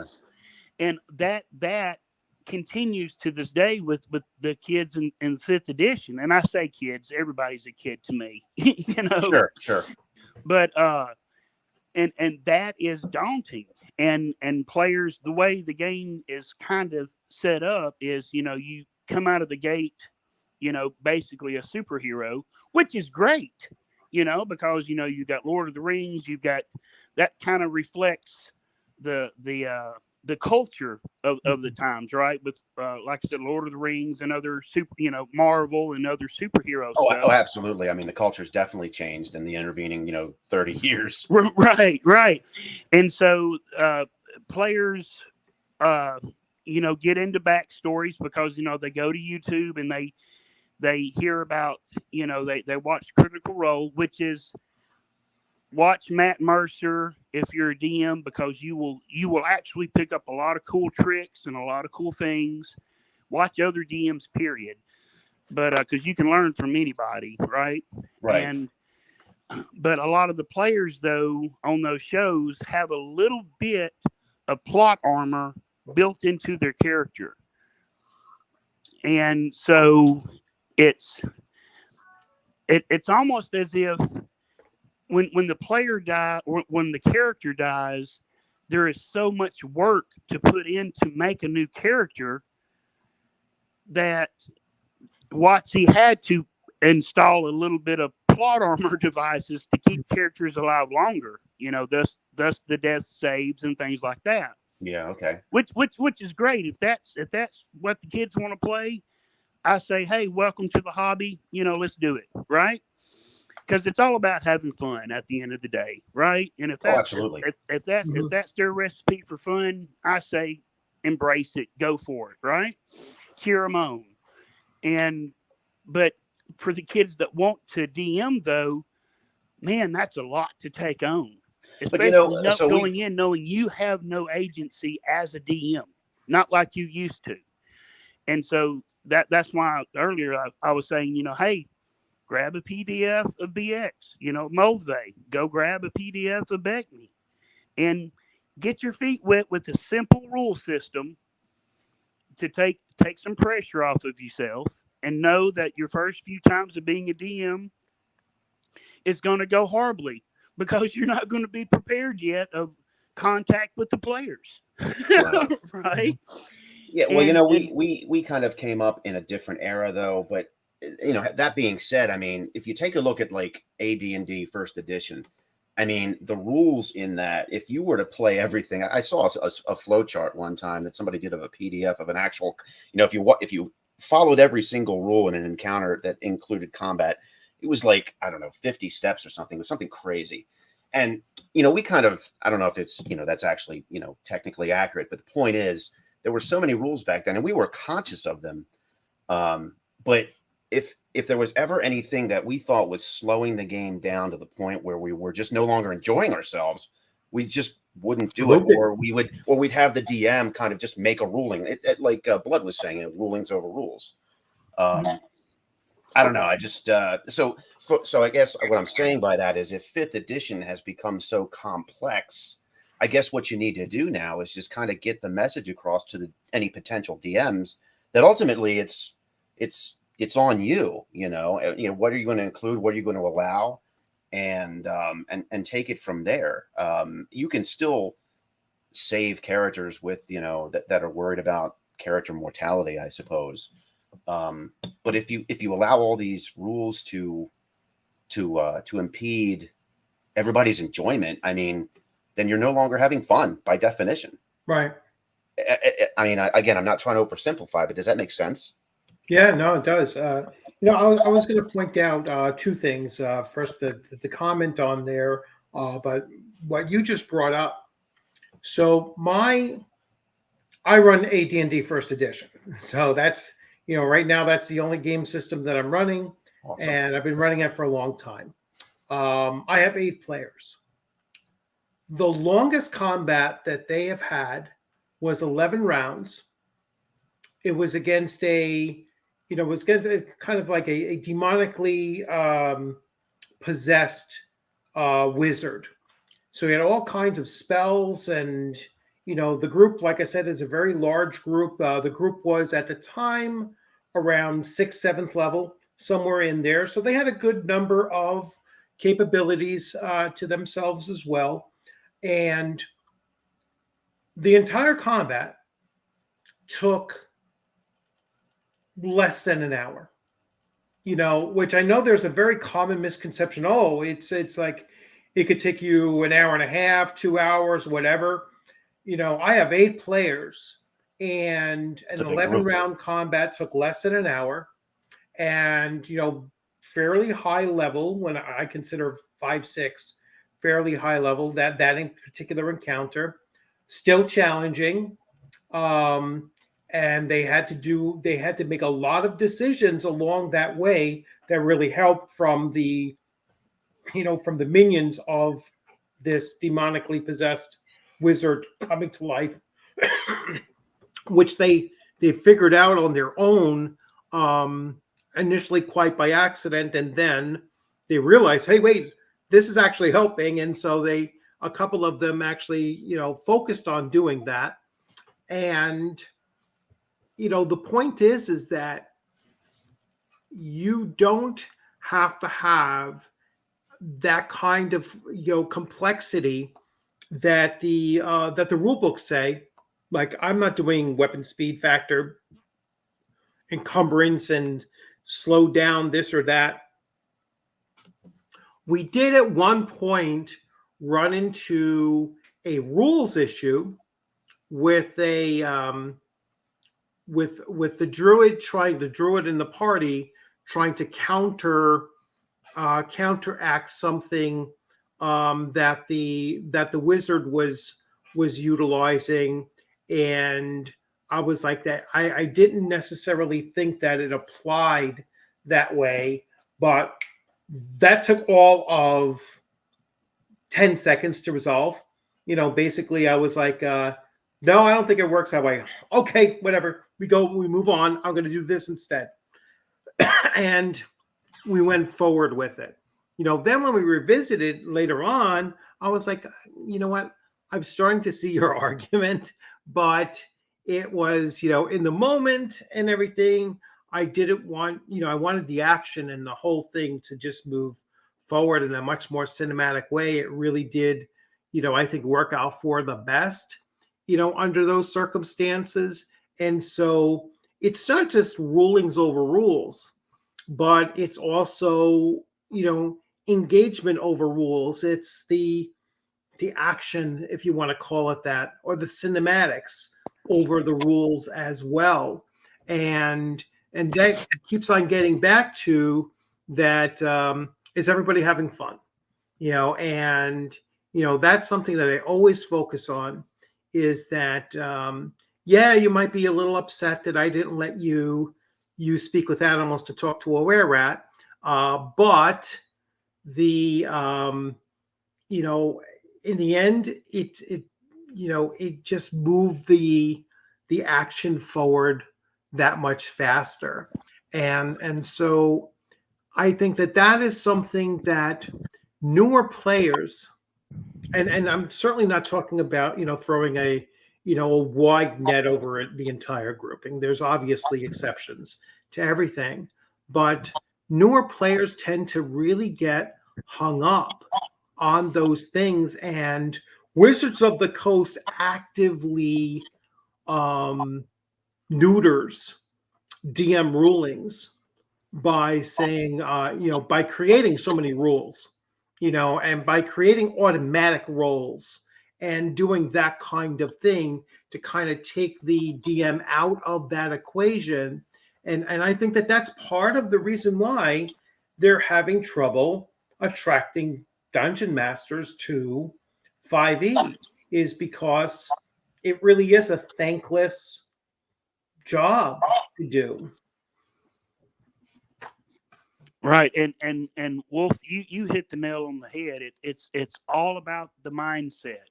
And that continues to this day with the kids in fifth edition. And I say kids, everybody's a kid to me, Sure. But and that is daunting. And players, the way the game is kind of set up is, you come out of the gate, basically a superhero, which is great, because you've got Lord of the Rings, you've got that kind of reflects the culture of the times, right? With like I said, Lord of the Rings and other Marvel and other superhero stuff. Oh, absolutely. I mean, the culture's definitely changed in the intervening, 30 years. Right. And so players, get into backstories, because they go to YouTube and they hear about, they watch Critical Role, which is, watch Matt Mercer if you're a DM, because you will actually pick up a lot of cool tricks and a lot of cool things. Watch other DMs, period. But because you can learn from anybody, right? Right. But a lot of the players, though, on those shows have a little bit of plot armor built into their character. And so it's almost as if when the player dies, or when the character dies, there is so much work to put in to make a new character that WotC had to install a little bit of plot armor devices to keep characters alive longer. Thus the death saves and things like that. Yeah. Okay. Which is great. If that's what the kids want to play, I say, hey, welcome to the hobby. Let's do it, right? Because it's all about having fun at the end of the day, right? And if that's absolutely. if that's their recipe for fun, I say embrace it, go for it, right? Cheer them on. But for the kids that want to DM, though, man, that's a lot to take on. Especially going in knowing you have no agency as a DM, not like you used to. And so that's why earlier I was saying, hey, grab a PDF of BX, Moldvay, go grab a PDF of Beckney, and get your feet wet with a simple rule system to take some pressure off of yourself, and know that your first few times of being a DM is going to go horribly, because you're not going to be prepared yet of contact with the players. Right? Yeah. Well, we kind of came up in a different era, though, but that being said, I mean, if you take a look at like AD&D first edition, I mean, the rules in that, if you were to play everything, I saw a flow chart one time that somebody did of a PDF of an actual, if you followed every single rule in an encounter that included combat, it was like, I don't know, 50 steps or something. It was something crazy. And, we kind of, I don't know if it's, that's actually, technically accurate, but the point is, there were so many rules back then and we were conscious of them. But if there was ever anything that we thought was slowing the game down to the point where we were just no longer enjoying ourselves, we just wouldn't do it, or we'd have the DM kind of just make a ruling. Like Blood was saying, rulings over rules. I don't know. I just so I guess what I'm saying by that is, if fifth edition has become so complex, I guess what you need to do now is just kind of get the message across to any potential DMs that ultimately it's on you. What are you going to include? What are you going to allow? And take it from there. You can still save characters with, that are worried about character mortality, I suppose. But if you allow all these rules to impede everybody's enjoyment, I mean, then you're no longer having fun by definition. Right. I mean, again, I'm not trying to oversimplify, but does that make sense? Yeah, no, it does. I was going to point out two things. First, the comment on there, but what you just brought up. So I run AD&D First Edition, so that's right now that's the only game system that I'm running, Awesome. and I've been running it for a long time. I have 8 players. The longest combat that they have had was 11 rounds. It was against it was kind of like a demonically possessed wizard. So he had all kinds of spells, and the group, like I said, is a very large group. The group was at the time around 6th, 7th level, somewhere in there. So they had a good number of capabilities to themselves as well. And the entire combat took less than an hour. Which I know there's a very common misconception. Oh, it's like it could take you an hour and a half, 2 hours, whatever. I have 8 players, and an 11-round combat took less than an hour, and fairly high level. When I consider 5, 6 fairly high level, that in particular encounter, still challenging. And they had to make a lot of decisions along that way that really helped from the minions of this demonically possessed wizard coming to life, which they figured out on their own, initially quite by accident, and then they realized, hey, wait, this is actually helping, and so a couple of them actually focused on doing that. And the point is that you don't have to have that kind of complexity that the rule books say. Like, I'm not doing weapon speed factor, encumbrance, and slow down this or that. We did at one point run into a rules issue with with the druid in the party trying to counteract something that the wizard was utilizing. And I was like, that I didn't necessarily think that it applied that way, but that took all of 10 seconds to resolve. Basically I was like, no, I don't think it works that way. Okay, whatever. We move on. I'm going to do this instead. And we went forward with it. Then when we revisited later on, I was like, you know what? I'm starting to see your argument, but it was, in the moment and everything, I didn't want, I wanted the action and the whole thing to just move forward in a much more cinematic way. It really did, I think work out for the best, under those circumstances. And so it's not just rulings over rules, but it's also, engagement over rules. It's the action, if you want to call it that, or the cinematics over the rules as well. And that keeps on getting back to that, is everybody having fun? And that's something that I always focus on, is that yeah, you might be a little upset that I didn't let you speak with animals to talk to a were-rat, but the in the end, it just moved the action forward that much faster. And so I think that is something that newer players, and I'm certainly not talking about, throwing a wide net over the entire grouping. There's obviously exceptions to everything, but newer players tend to really get hung up on those things. And Wizards of the Coast actively neuters DM rulings by saying, by creating so many rules, and by creating automatic rolls and doing that kind of thing to kind of take the DM out of that equation. And I think that that's part of the reason why they're having trouble attracting dungeon masters to 5e, is because it really is a thankless job to do. Right, and Wolf, you hit the nail on the head. It's all about the mindset,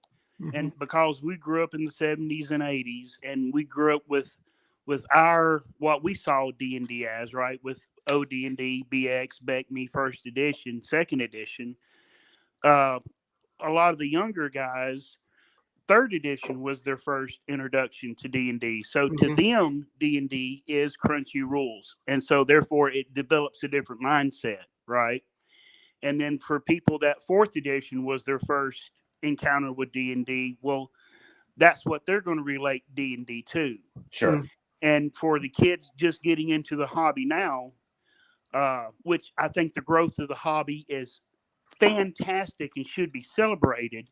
and because we grew up in the 70s and 80s, and we grew up with our what we saw D&D as, right, with OD&D, BX, Beck Me, first edition, second edition. A lot of the younger guys, third edition was their first introduction to D&D. So to them, D&D is crunchy rules. And so therefore it develops a different mindset, right? And then for people that fourth edition was their first encounter with D&D, well, that's what they're going to relate D&D to. Sure. And for the kids just getting into the hobby now, which I think the growth of the hobby is fantastic and should be celebrated.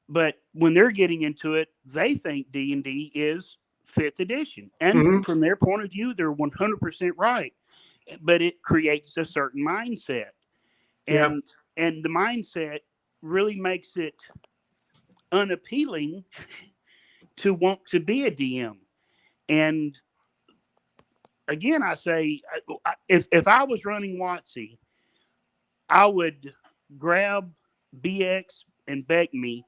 But when they're getting into it, they think D&D is fifth edition. And from their point of view, they're 100% right. But it creates a certain mindset. And the mindset really makes it unappealing to want to be a DM. And again, I say, if I was running WotC, I would grab BX and Beck Me,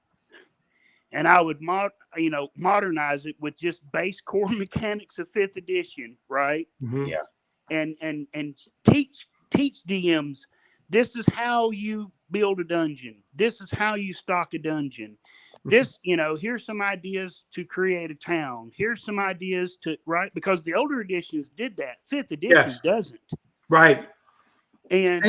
and I would modernize it with just base core mechanics of fifth edition, right? Yeah. And teach DMs, this is how you build a dungeon. This is how you stock a dungeon. This, here's some ideas to create a town. Here's some ideas to, right? Because the older editions did that. Fifth edition doesn't. Right. And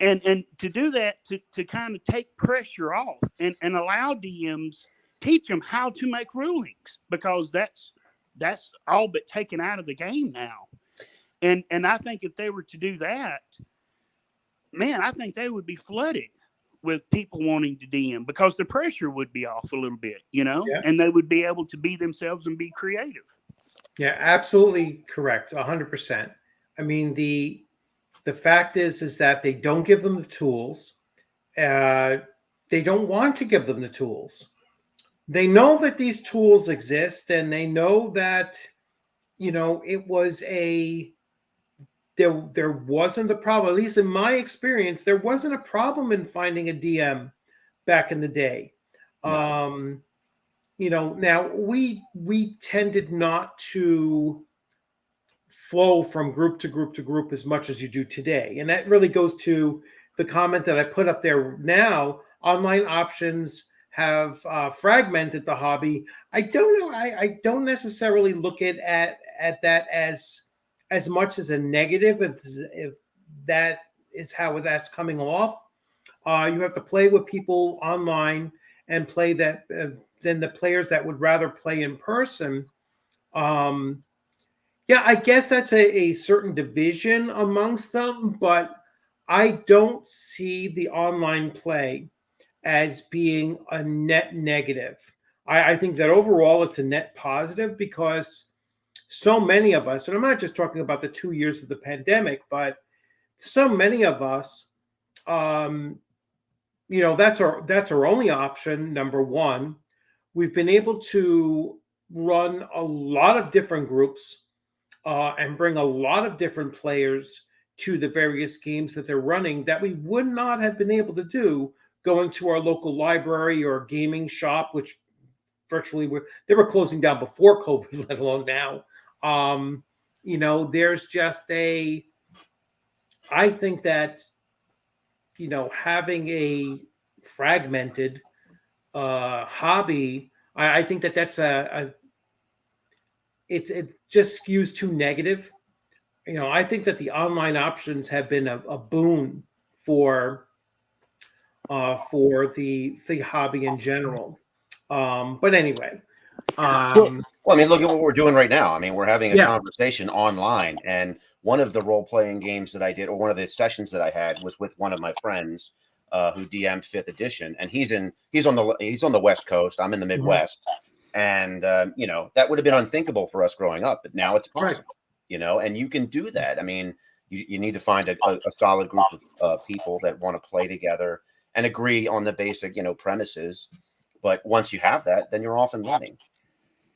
to do that, to kind of take pressure off and allow DMs, teach them how to make rulings, because that's all but taken out of the game now. And I think if they were to do that, man, I think they would be flooded with people wanting to DM, because the pressure would be off a little bit, and they would be able to be themselves and be creative. Yeah, absolutely correct. 100%. I mean, the fact is that they don't give them the tools. They don't want to give them the tools. They know that these tools exist, and they know that, it was there wasn't a problem, at least in my experience, there wasn't a problem in finding a DM back in the day. No. Now we tended not to flow from group to group to group as much as you do today. And that really goes to the comment that I put up there now. Online options have fragmented the hobby. I don't know. I don't necessarily look at that as much as a negative, if that is how that's coming off. You have to play with people online and play that than the players that would rather play in person. Yeah, I guess that's a certain division amongst them, but I don't see the online play as being a net negative. I think that overall it's a net positive, because so many of us, and I'm not just talking about the 2 years of the pandemic, but so many of us, that's our only option. Number one, we've been able to run a lot of different groups and bring a lot of different players to the various games that they're running that we would not have been able to do going to our local library or gaming shop, which virtually they were closing down before COVID, let alone now. There's just I think that, having a fragmented hobby, I think that that's it just skews too negative. I think that the online options have been a boon for the hobby in general. But anyway. Well, I mean, look at what we're doing right now. I mean, we're having a conversation online, and one of the role-playing games that I did, or one of the sessions that I had, was with one of my friends who DM'd 5th edition, and he's on the West Coast. I'm in the Midwest, and you know, that would have been unthinkable for us growing up, but now it's possible. You know, and you can do that. I mean, you need to find a solid group of people that want to play together and agree on the basic, you know, premises. But once you have that, then you're off and running.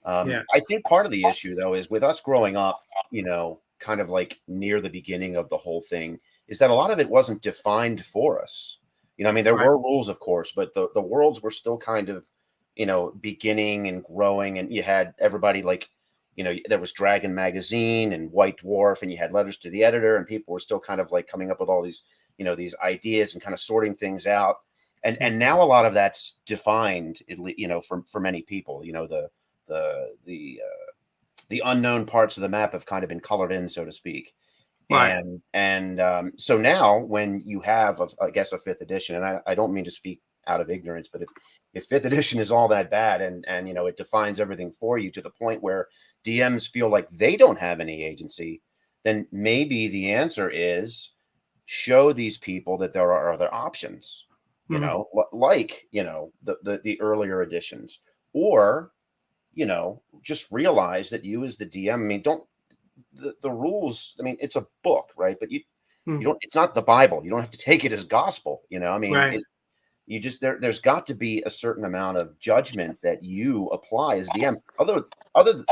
I think part of the issue, though, is with us growing up, you know, kind of like near the beginning of the whole thing, is that a lot of it wasn't defined for us. You know, I mean, there were rules, of course, but the worlds were still kind of, you know, beginning and growing. And you had everybody like, you know, there was Dragon Magazine and White Dwarf, and you had letters to the editor, and people were still kind of like coming up with all these, you know, these ideas and kind of sorting things out. And now a lot of that's defined, you know, for many people. You know, the unknown parts of the map have kind of been colored in, so to speak. Right. And so now when you have, I guess, a 5th edition, and I don't mean to speak out of ignorance, but if 5th edition is all that bad and you know, it defines everything for you to the point where DMs feel like they don't have any agency, then maybe the answer is show these people that there are other options, you know, like, you know, the earlier editions, or, you know, just realize that you as the DM, I mean, the rules, I mean, it's a book, right? But you don't, it's not the Bible. You don't have to take it as gospel, you know, I mean, you just, there's got to be a certain amount of judgment that you apply as DM.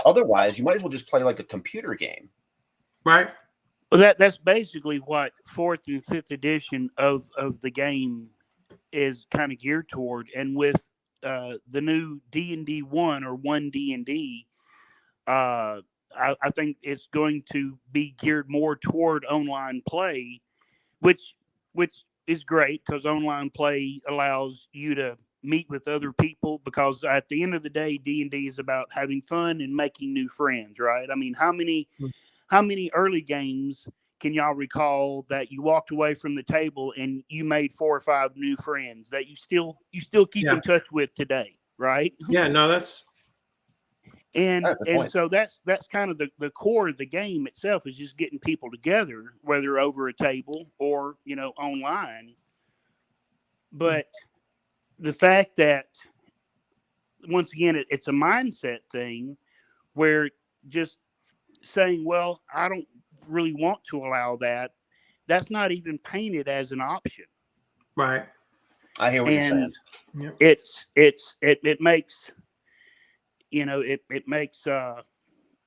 Otherwise, you might as well just play like a computer game. Right. Well, that's basically what 4th and 5th edition of the game is kind of geared toward. And with the new D&D 1 or 1 D&D, I think it's going to be geared more toward online play, which is great because online play allows you to meet with other people, because at the end of the day, D&D is about having fun and making new friends, right? I mean, how many early games can y'all recall that you walked away from the table and you made 4 or 5 new friends that you still keep in touch with today, right? Yeah, no, that's and so that's kind of the core of the game itself, is just getting people together, whether over a table or, you know, online. But the fact that, once again, it's a mindset thing where just saying, well, I don't really want to allow that, that's not even painted as an option. right. I hear what you're saying. It makes, you know, it makes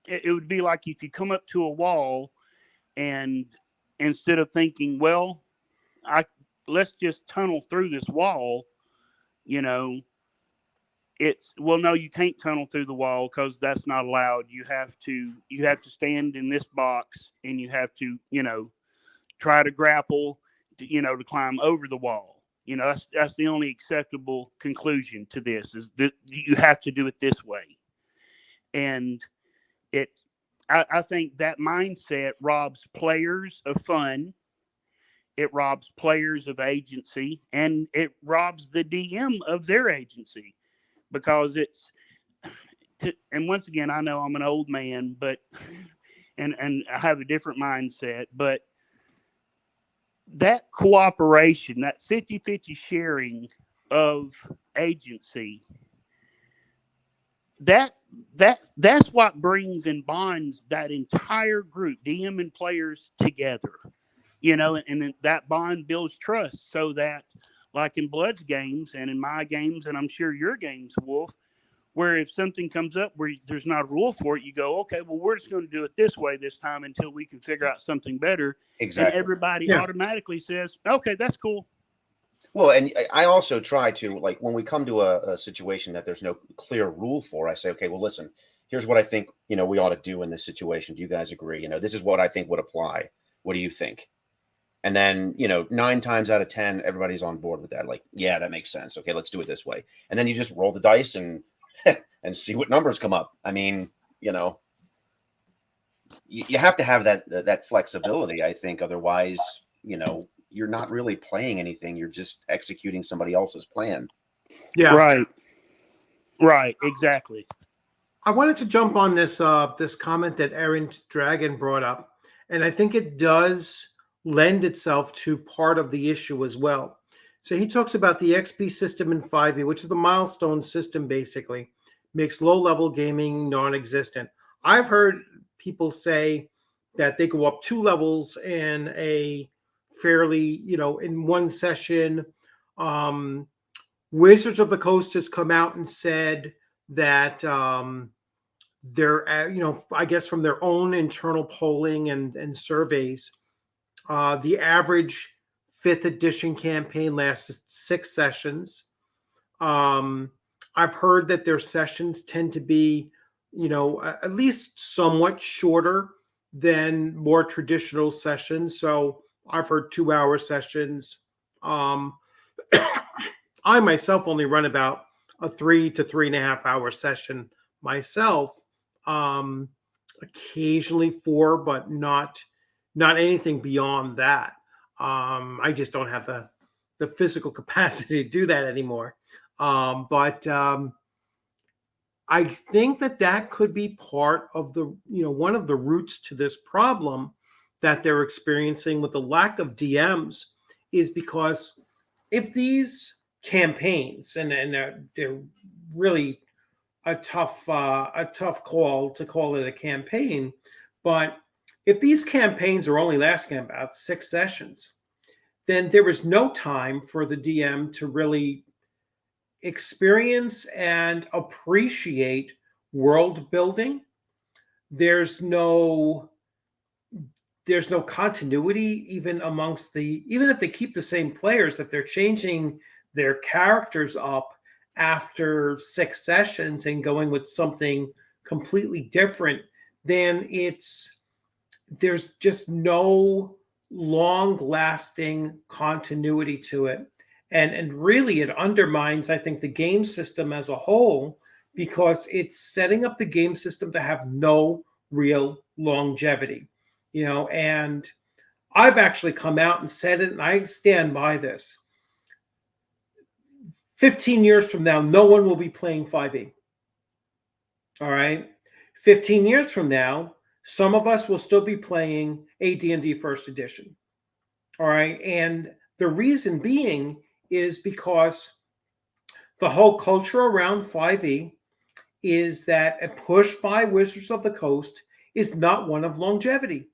it would be like if you come up to a wall and instead of thinking, well, let's just tunnel through this wall, you know, it's, well, no, you can't tunnel through the wall because that's not allowed. You have to stand in this box, and you have to, you know, try to grapple, to climb over the wall. You know, that's the only acceptable conclusion to this, is that you have to do it this way. And I think that mindset robs players of fun. It robs players of agency, and it robs the DM of their agency, because and once again, I know I'm an old man, but, and I have a different mindset, but that cooperation, that 50-50 sharing of agency, that's what brings and bonds that entire group, DM and players, together, you know, and then that bond builds trust, so that, like in Blood's games and in my games, and I'm sure your games, Wolf, where if something comes up where there's not a rule for it, you go, okay, well, we're just going to do it this way this time until we can figure out something better. Exactly. And everybody automatically says, okay, that's cool. Well, and I also try to, like, when we come to a situation that there's no clear rule for, I say, okay, well, listen, here's what I think, you know, we ought to do in this situation. Do you guys agree? You know, this is what I think would apply. What do you think? And then, you know, 9 times out of 10, everybody's on board with that. Like, yeah, that makes sense. Okay, let's do it this way. And then you just roll the dice and see what numbers come up. I mean, you know, you have to have that flexibility, I think. Otherwise, you know, you're not really playing anything. You're just executing somebody else's plan. Yeah. Right. Exactly. I wanted to jump on this comment that Errant Dragon brought up, and I think it does lend itself to part of the issue as well. So he talks about the XP system in 5e, which is the milestone system basically, makes low-level gaming non-existent. I've heard people say that they go up 2 levels in a fairly, in one session. Um, Wizards of the Coast has come out and said that they're, I guess from their own internal polling and surveys, the average 5th edition campaign lasts 6 sessions. I've heard that their sessions tend to be, at least somewhat shorter than more traditional sessions. So I've heard 2-hour sessions. Um, I myself only run about a 3 to 3.5 hour session myself. Um, Occasionally 4, but not anything beyond that. I just don't have the physical capacity to do that anymore. But I think that could be part of one of the roots to this problem that they're experiencing with the lack of DMs is because if these campaigns and they're really a tough call to call it a campaign, but if these campaigns are only lasting about 6 sessions, then there is no time for the DM to really experience and appreciate world building. There's no continuity even amongst even if they keep the same players, if they're changing their characters up after 6 sessions and going with something completely different, then there's just no long lasting continuity to it. And really it undermines, I think, the game system as a whole, because it's setting up the game system to have no real longevity. And I've actually come out and said it, and I stand by this. 15 years from now, no one will be playing 5e. All right. 15 years from now, some of us will still be playing AD&D First Edition. All right. And the reason being is because the whole culture around 5e is that a push by Wizards of the Coast is not one of longevity.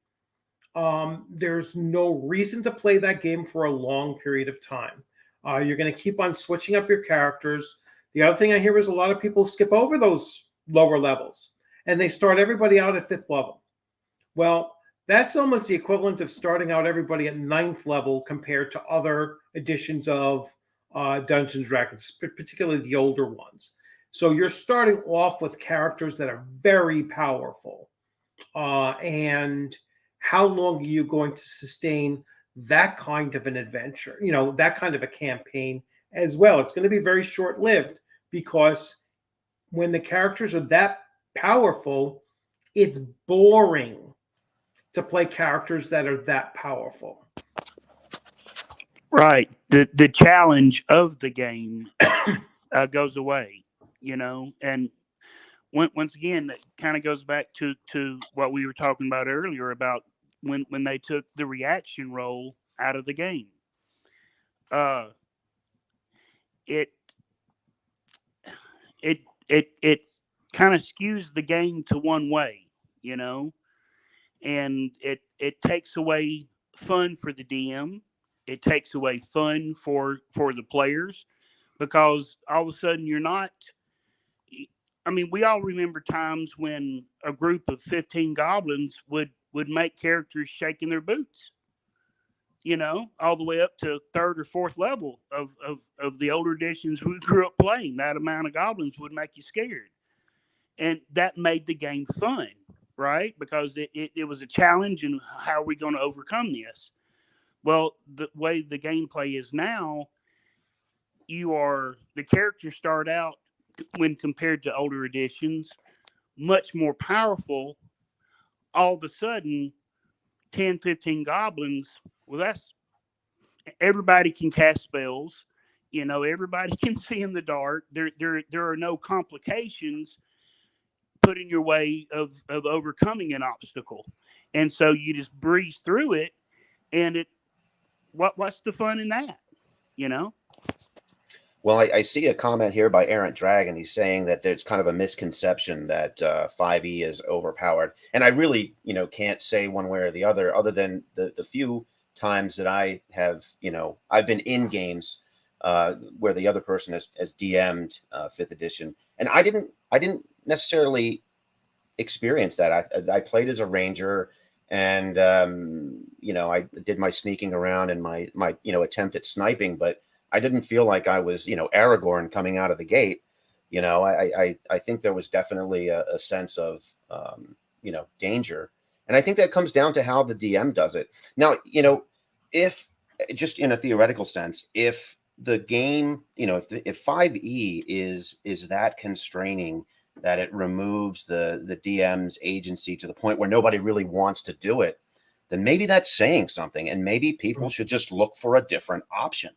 There's no reason to play that game for a long period of time. You're going to keep on switching up your characters. The other thing I hear is a lot of people skip over those lower levels and they start everybody out at 5th level. Well, that's almost the equivalent of starting out everybody at 9th level compared to other editions of Dungeons and Dragons, particularly the older ones. So you're starting off with characters that are very powerful. And how long are you going to sustain that kind of an adventure, that kind of a campaign as well? It's going to be very short-lived, because when the characters are that powerful, it's boring to play characters that are that powerful. Right. The challenge of the game goes away, and once again, it kind of goes back to what we were talking about earlier about when they took the reaction roll out of the game. It kind of skews the game to one way, and it takes away fun for the DM. It takes away fun for the players, because all of a sudden you're not. I mean, we all remember times when a group of 15 goblins would make characters shaking their boots, all the way up to 3rd or 4th level of the older editions we grew up playing. That amount of goblins would make you scared. And that made the game fun, right? Because it was a challenge, and how are we going to overcome this? Well, the way the gameplay is now, the characters start out, when compared to older editions, much more powerful. All of a sudden, 10, 15 goblins, well, everybody can cast spells. Everybody can see in the dark. There are no complications put in your way of overcoming an obstacle. And so you just breeze through it, and what's the fun in that? Well, I see a comment here by Errant Dragon. He's saying that there's kind of a misconception that 5e is overpowered, and I really, can't say one way or the other than the few times that I have, I've been in games where the other person has DM'd 5th edition, and I didn't necessarily experience that. I played as a ranger, and I did my sneaking around and my attempt at sniping, but I didn't feel like I was, Aragorn coming out of the gate. I think there was definitely a sense of, danger. And I think that comes down to how the DM does it. Now, if just in a theoretical sense, if the game, if 5e is that constraining that it removes the DM's agency to the point where nobody really wants to do it, then maybe that's saying something. And maybe people should just look for a different option.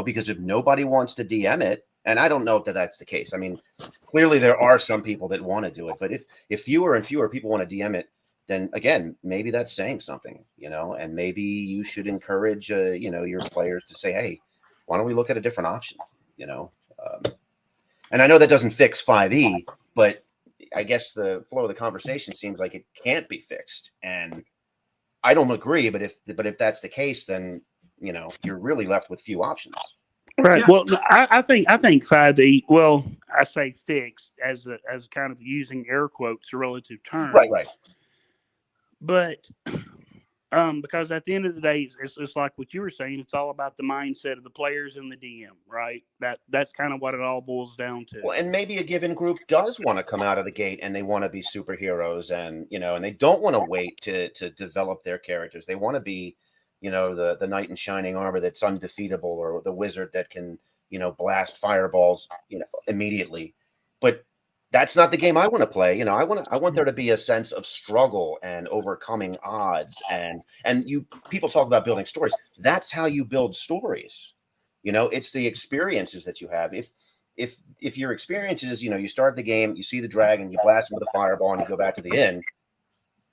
Because if nobody wants to DM it, and I don't know if that's the case. I mean, clearly there are some people that want to do it, but if fewer and fewer people want to DM it, then again, maybe that's saying something, and maybe you should encourage, your players to say, hey, why don't we look at a different option, and I know that doesn't fix 5e, but I guess the flow of the conversation seems like it can't be fixed, and I don't agree. But if that's the case, then you're really left with few options. Right. Yeah. Well, I think 5e. Well, I say fixed as kind of using air quotes, a relative term. Right. But because at the end of the day, it's like what you were saying. It's all about the mindset of the players and the DM, right? That's kind of what it all boils down to. Well, and maybe a given group does want to come out of the gate and they want to be superheroes, and and they don't want to wait to develop their characters. They want to be, the knight in shining armor that's undefeatable, or the wizard that can, blast fireballs, immediately. But that's not the game I want to play. I want there to be a sense of struggle and overcoming odds, and people talk about building stories. That's how you build stories. It's the experiences that you have. If your experience is, you start the game, you see the dragon, you blast him with a fireball, and you go back to the inn,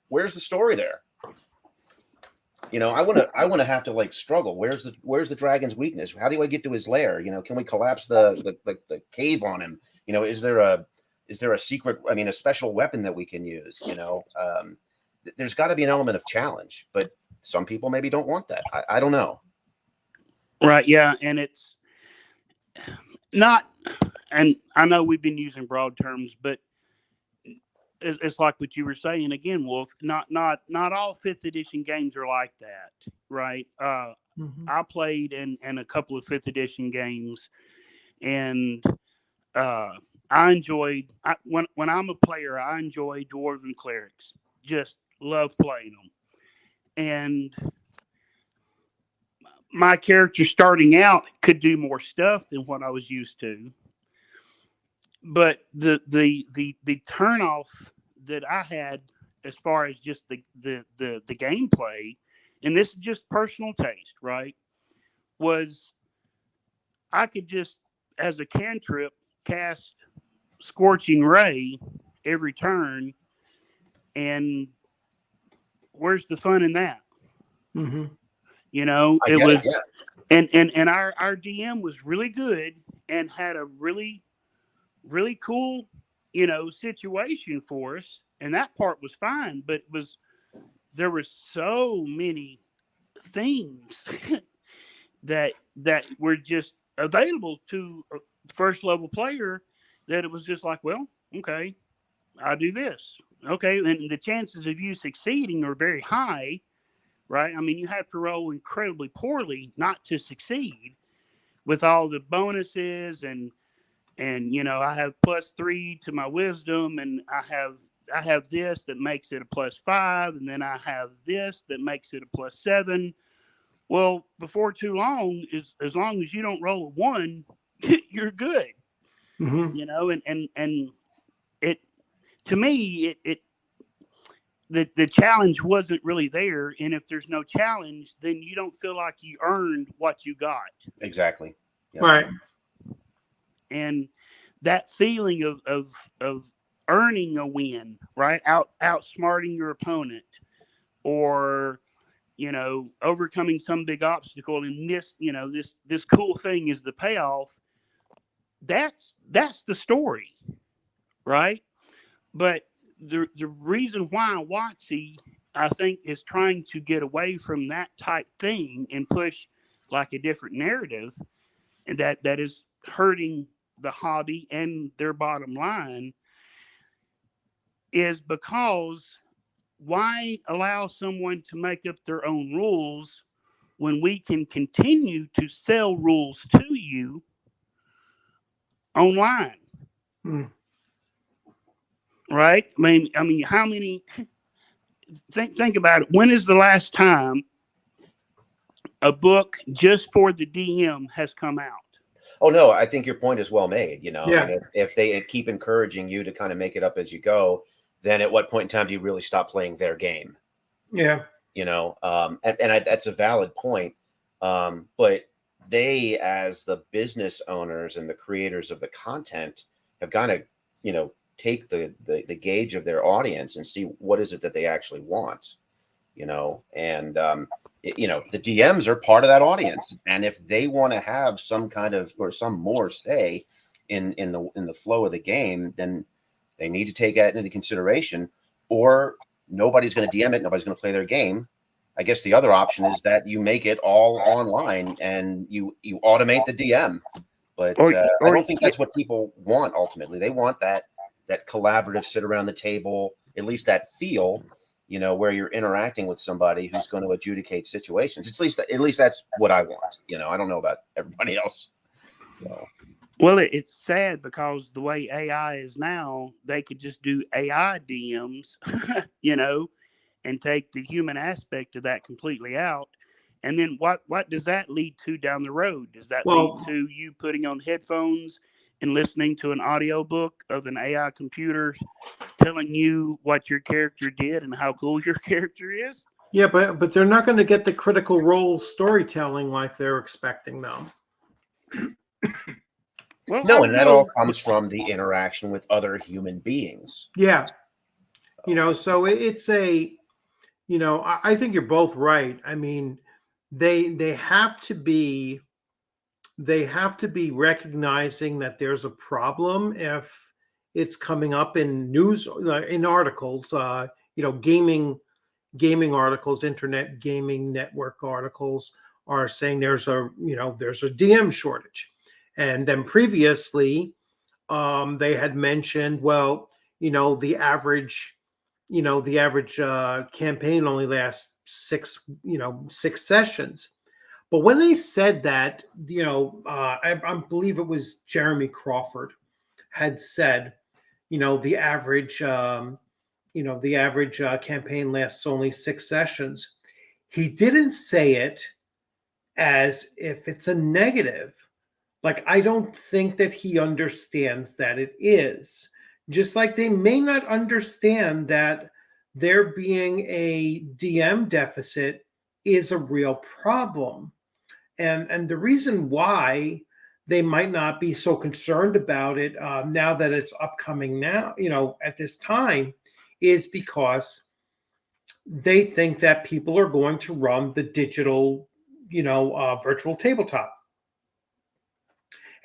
where's the story there? I want to have to struggle. Where's the dragon's weakness? How do I get to his lair? Can we collapse the cave on him? Is there a secret? I mean, a special weapon that we can use? There's got to be an element of challenge, but some people maybe don't want that. I don't know. Right. Yeah. And it's not, and I know we've been using broad terms, but it's like what you were saying again, Wolf. Not all 5th edition games are like that, right? I played in a couple of 5th edition games, and I enjoyed. When I'm a player, I enjoy dwarven clerics. Just love playing them, and my character starting out could do more stuff than what I was used to. But the turnoff that I had as far as just the gameplay, and this is just personal taste, right, was I could just, as a cantrip, cast Scorching Ray every turn, and where's the fun in that? Mm-hmm. It was, yeah. and our DM was really good and had a really cool, situation for us, and that part was fine. But there were so many things that were just available to a first level player that it was just like, well, okay, I'll do this. Okay, and the chances of you succeeding are very high, right? I mean, you have to roll incredibly poorly not to succeed with all the bonuses and I have +3 to my wisdom, and I have this that makes it a +5, and then I have this that makes it a +7. Well, before too long, as long as you don't roll a 1, you're good. Mm-hmm. And it, to me, the challenge wasn't really there, and if there's no challenge, then you don't feel like you earned what you got. Exactly. Yep. Right. And that feeling of earning a win, right? Outsmarting your opponent, or overcoming some big obstacle, and this cool thing is the payoff. that's the story, right? But the reason why WotC, I think, is trying to get away from that type thing and push like a different narrative, and that is hurting the hobby and their bottom line, is because why allow someone to make up their own rules when we can continue to sell rules to you online? Hmm. Right? I mean, how many? Think about it. When is the last time a book just for the DM has come out? Oh no, I think your point is well made. You know, Yeah. and if they keep encouraging you to kind of make it up as you go, then at what point in time do you really stop playing their game? Yeah. You know, that's a valid point. But they, as the business owners and the creators of the content, have got to, you know, take the gauge of their audience and see what is it that they actually want. You know, and you know, the DMs are part of that audience, and if they want to have some kind of or some more say in the flow of the game, then they need to take that into consideration, or nobody's going to DM it, nobody's going to play their game. I guess the other option is that you make it all online and you automate the DM. But I don't think that's what people want ultimately. They want that collaborative sit around the table, at least that feel, you know, where you're interacting with somebody who's going to adjudicate situations. At least that's what I want. You know, I don't know about everybody else. So. Well, it's sad because the way AI is now, they could just do AI DMs, you know, and take the human aspect of that completely out. And then what does that lead to down the road? Does that lead to you putting on headphones and listening to an audiobook of an AI computer telling you what your character did and how cool your character is? Yeah, but they're not going to get the critical role storytelling like they're expecting, though. Well, no, and that all comes from the interaction with other human beings. Yeah. You know, so it's a, you know, I think you're both right. I mean, they have to be recognizing that there's a problem if it's coming up in news, in articles, you know, gaming articles, internet gaming network articles are saying there's a DM shortage. And then previously they had mentioned, well, you know, the average campaign only lasts six sessions. But when they said that, you know, I believe it was Jeremy Crawford had said, you know, the average campaign lasts only 6 sessions. He didn't say it as if it's a negative. Like, I don't think that he understands that it is. Just like they may not understand that there being a DM deficit is a real problem. And the reason why they might not be so concerned about it now that it's upcoming now, you know, at this time, is because they think that people are going to run the digital, virtual tabletop.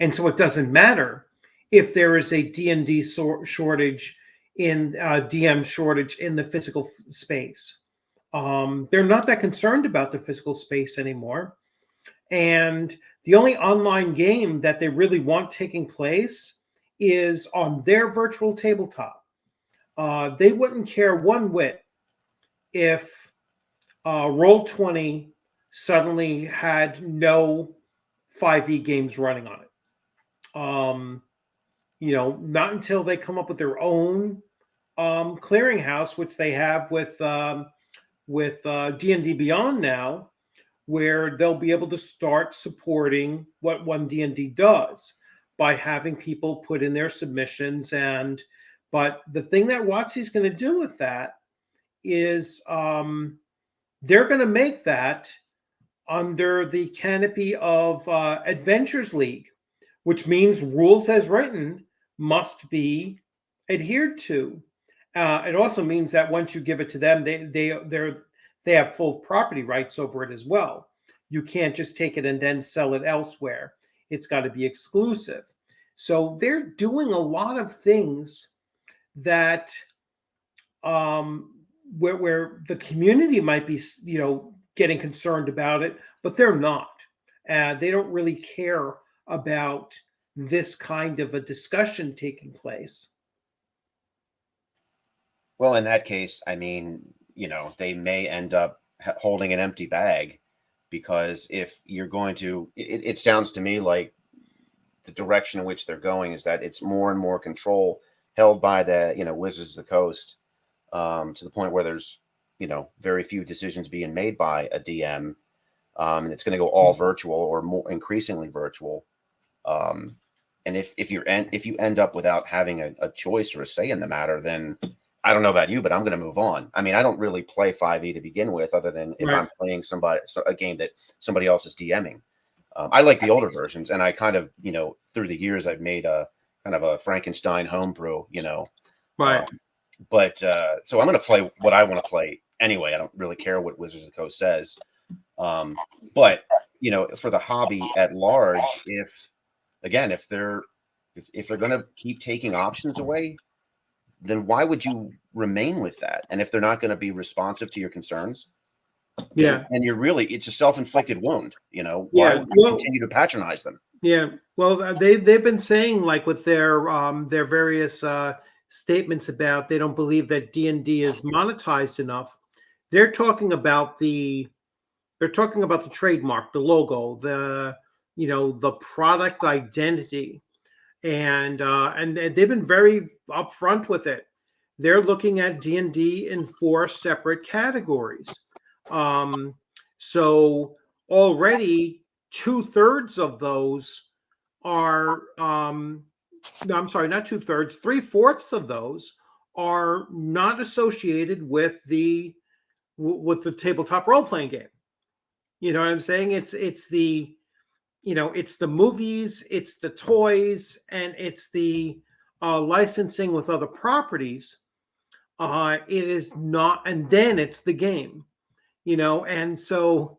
And so it doesn't matter if there is a D&D shortage in DM shortage in the physical space. They're not that concerned about the physical space anymore. And the only online game that they really want taking place is on their virtual tabletop. They wouldn't care one whit if Roll20 suddenly had no 5e games running on it. Not until they come up with their own clearinghouse, which they have with D&D Beyond now, where they'll be able to start supporting what One D&D does by having people put in their submissions. But the thing that WotC is going to do with that is they're going to make that under the canopy of Adventures League, which means rules as written must be adhered to. It also means that once you give it to them, they have full property rights over it as well. You can't just take it and then sell it elsewhere. It's got to be exclusive. So they're doing a lot of things that where the community might be, getting concerned about it, but they're not. They don't really care about this kind of a discussion taking place. Well, in that case, I mean, they may end up holding an empty bag, because if you're going to, it sounds to me like the direction in which they're going is that it's more and more control held by the, Wizards of the Coast, to the point where there's, very few decisions being made by a DM. And it's going to go all virtual, or more increasingly virtual. And if you end up without having a choice or a say in the matter, then I don't know about you, but I'm going to move on. I mean, I don't really play 5e to begin with, other than if I'm playing a game that somebody else is DMing. I like the older versions, and I kind of, through the years, I've made a kind of a Frankenstein homebrew, Right. But so I'm going to play what I want to play anyway. I don't really care what Wizards of the Coast says. But for the hobby at large, if they're going to keep taking options away, then why would you remain with that? And if they're not going to be responsive to your concerns, yeah, and it's a self-inflicted wound, why yeah, would you continue to patronize them? yeah. Well, they've been saying, like, with their various statements about they don't believe that D&D is monetized enough. They're talking about the trademark, the logo, the product identity, and they've been very upfront with it. They're looking at D&D in 4 separate categories. So already 2/3 of those are no, I'm sorry, not 2/3, 3/4 of those are not associated with the tabletop role playing game. You know what I'm saying? It's the it's the movies, it's the toys, and it's the licensing with other properties. It is not, and then it's the game. And so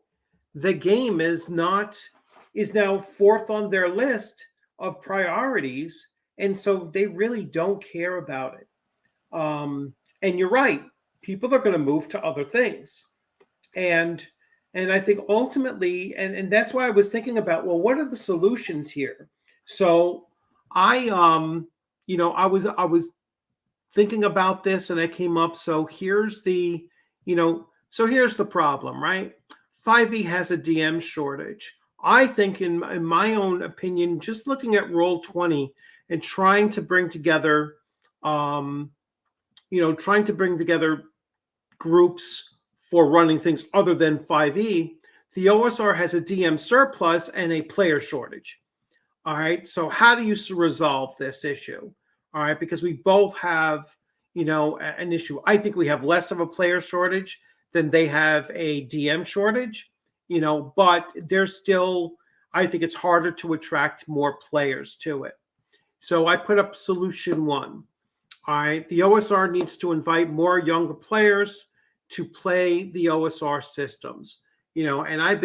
the game is now 4th on their list of priorities, and so they really don't care about it. And you're right, people are going to move to other things, and I think ultimately, and that's why I was thinking about, well, what are the solutions here? So I I was thinking about this, and I came up. So here's the problem, right? 5e has a DM shortage. I think, in my own opinion, just looking at Roll20 and trying to bring together, groups for running things other than 5e, the OSR has a DM surplus and a player shortage. All right. So how do you resolve this issue? All right. Because we both have, an issue. I think we have less of a player shortage than they have a DM shortage, but there's still, I think it's harder to attract more players to it. So I put up solution 1. All right. The OSR needs to invite more younger players to play the OSR systems. And I've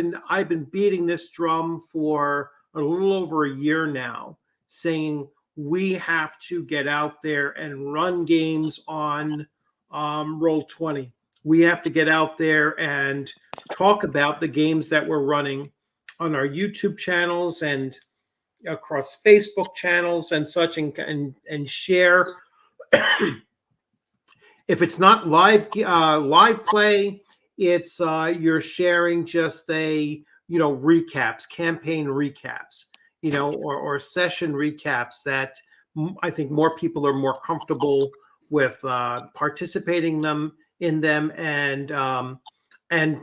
been beating this drum for a little over a year now, saying we have to get out there and run games on Roll20. We have to get out there and talk about the games that we're running on our YouTube channels and across Facebook channels and such, and share. If it's not live play, it's you're sharing just recaps, campaign recaps, or session recaps that I think more people are more comfortable with participating in them, and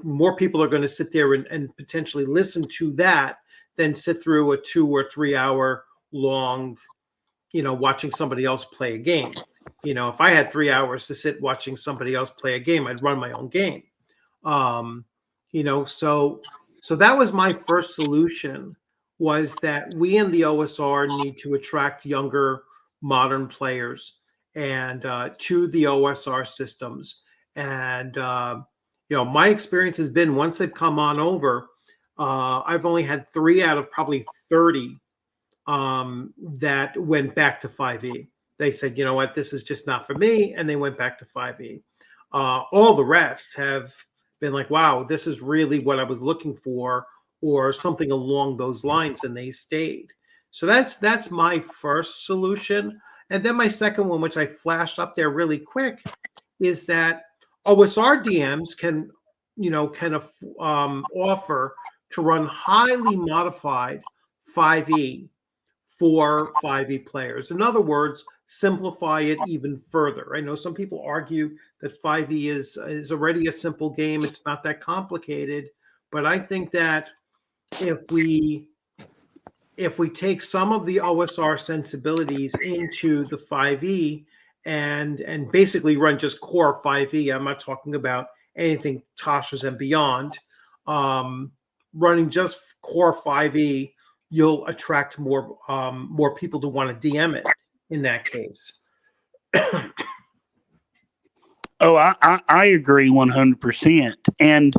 more people are going to sit there and potentially listen to that than sit through a 2 or 3 hour long, watching somebody else play a game. If I had 3 hours to sit watching somebody else play a game, I'd run my own game. So that was my first solution, was that we in the OSR need to attract younger modern players and to the OSR systems. And my experience has been, once they've come on over, I've only had 3 out of probably 30 that went back to 5e. They said, you know what, this is just not for me, and they went back to 5e. All the rest have been like, wow, this is really what I was looking for, or something along those lines, and they stayed. So that's my first solution. And then my second one, which I flashed up there really quick, is that OSR DMs can, offer to run highly modified 5e for 5e players. In other words, simplify it even further. I know some people argue that 5e is already a simple game. It's not that complicated, but I think that if we take some of the OSR sensibilities into the 5e and basically run just core 5e, I'm not talking about anything Tasha's and beyond, running just core 5e, you'll attract more people to want to DM it in that case. Oh, I agree 100%. And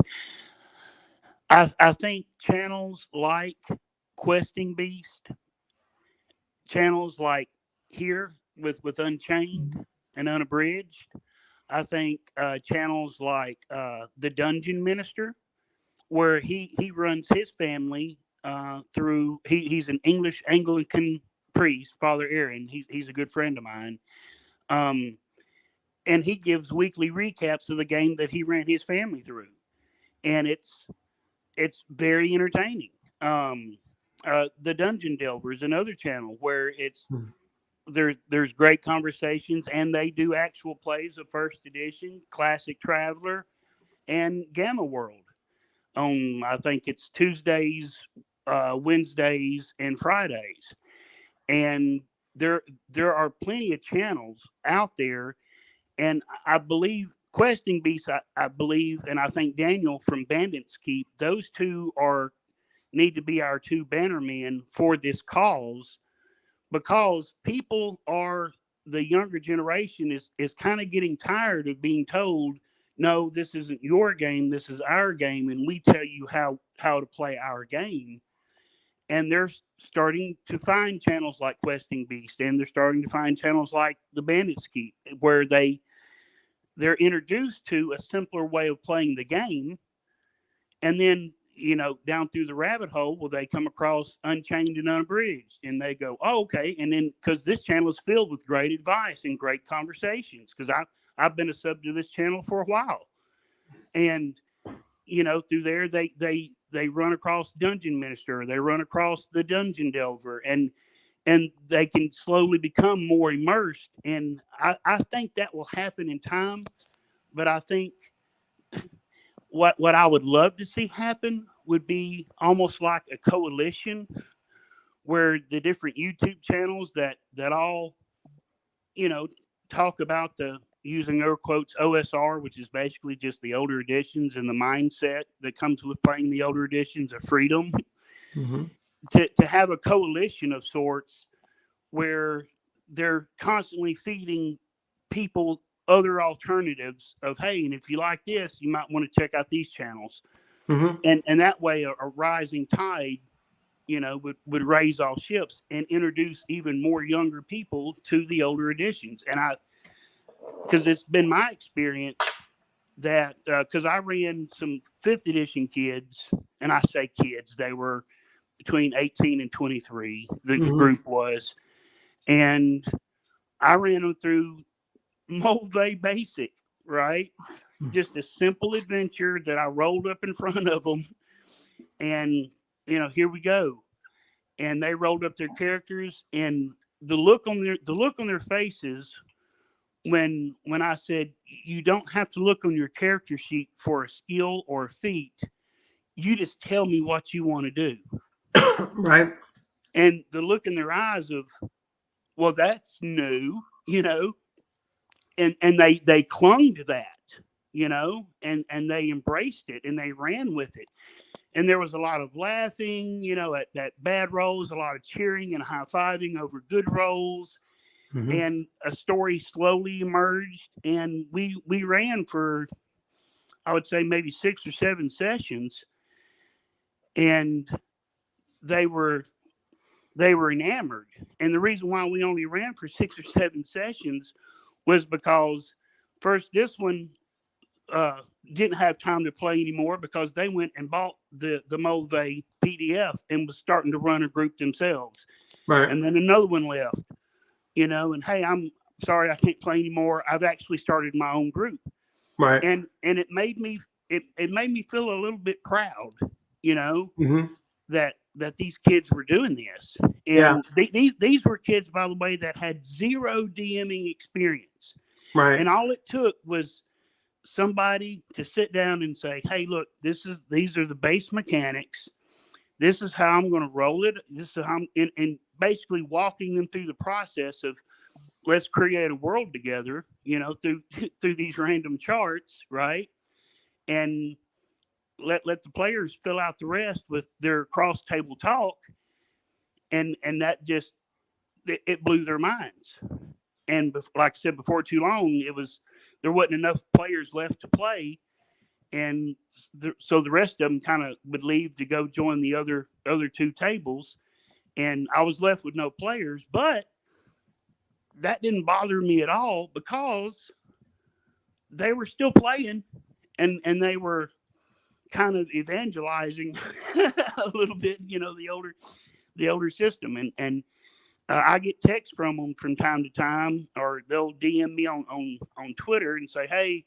I think channels like Questing Beast, channels like here with Unchained and Unabridged, I think channels like the Dungeon Minister, where he runs his family through, he's an English Anglican priest, Father Aaron. He's a good friend of mine. And he gives weekly recaps of the game that he ran his family through. And it's very entertaining. The Dungeon Delver is another channel where there's great conversations, and they do actual plays of First Edition, Classic Traveler, and Gamma World on, I think it's Tuesdays, Wednesdays, and Fridays. And there are plenty of channels out there, and I believe Questing Beast, I believe, and I think Daniel from Bandits Keep, those two need to be our two bannermen for this cause, because the younger generation is kind of getting tired of being told, no, this isn't your game, this is our game, and we tell you how to play our game. And they're starting to find channels like Questing Beast, and they're starting to find channels like the Bandits Keep, where they're introduced to a simpler way of playing the game. And then, down through the rabbit hole, will they come across Unchained and Unabridged, and they go, oh, okay. And then, because this channel is filled with great advice and great conversations, because I've been a sub to this channel for a while. And, through there, they run across Dungeon Minister, they run across the Dungeon Delver, and they can slowly become more immersed. And I think that will happen in time. But I think what I would love to see happen would be almost like a coalition, where the different YouTube channels that all, talk about the, using air quotes, OSR, which is basically just the older editions and the mindset that comes with playing the older editions of freedom. Mm-hmm. To have a coalition of sorts where they're constantly feeding people other alternatives of, hey, and if you like this, you might want to check out these channels. Mm-hmm. And that way a rising tide, would raise all ships and introduce even more younger people to the older editions. And because it's been my experience that, because I ran some 5th edition kids, and I say kids, they were between 18 and 23, the group was, and I ran them through Mulvey Basic, right? Just a simple adventure that I rolled up in front of them, and here we go. And they rolled up their characters, and the look on their faces when I said, you don't have to look on your character sheet for a skill or a feat, you just tell me what you want to do. Right. And the look in their eyes of, well, that's new, and they clung to that, and they embraced it, and they ran with it. And there was a lot of laughing, at bad rolls, a lot of cheering and high-fiving over good rolls. Mm-hmm. And a story slowly emerged, and we ran for, I would say, maybe 6 or 7 sessions. And they were they were enamored. And the reason why we only ran for 6 or 7 sessions was because first, this one didn't have time to play anymore because they went and bought the Mulvey PDF and was starting to run a group themselves. Right. And then another one left, and hey, I'm sorry I can't play anymore. I've actually started my own group. Right. And it made me feel a little bit proud, Mm-hmm. that these kids were doing this. And these were kids, by the way, that had zero DMing experience. Right. And all it took was somebody to sit down and say, hey, look, these are the base mechanics. This is how I'm going to roll it. This is how and basically walking them through the process of let's create a world together, through these random charts, right? And let the players fill out the rest with their cross table talk. And that just, it blew their minds. And like I said, before too long, there wasn't enough players left to play. And so the rest of them kind of would leave to go join the other 2 tables. And I was left with no players, but that didn't bother me at all because they were still playing and they were kind of evangelizing a little bit, the older system. And I get texts from them from time to time, or they'll DM me on Twitter and say, hey,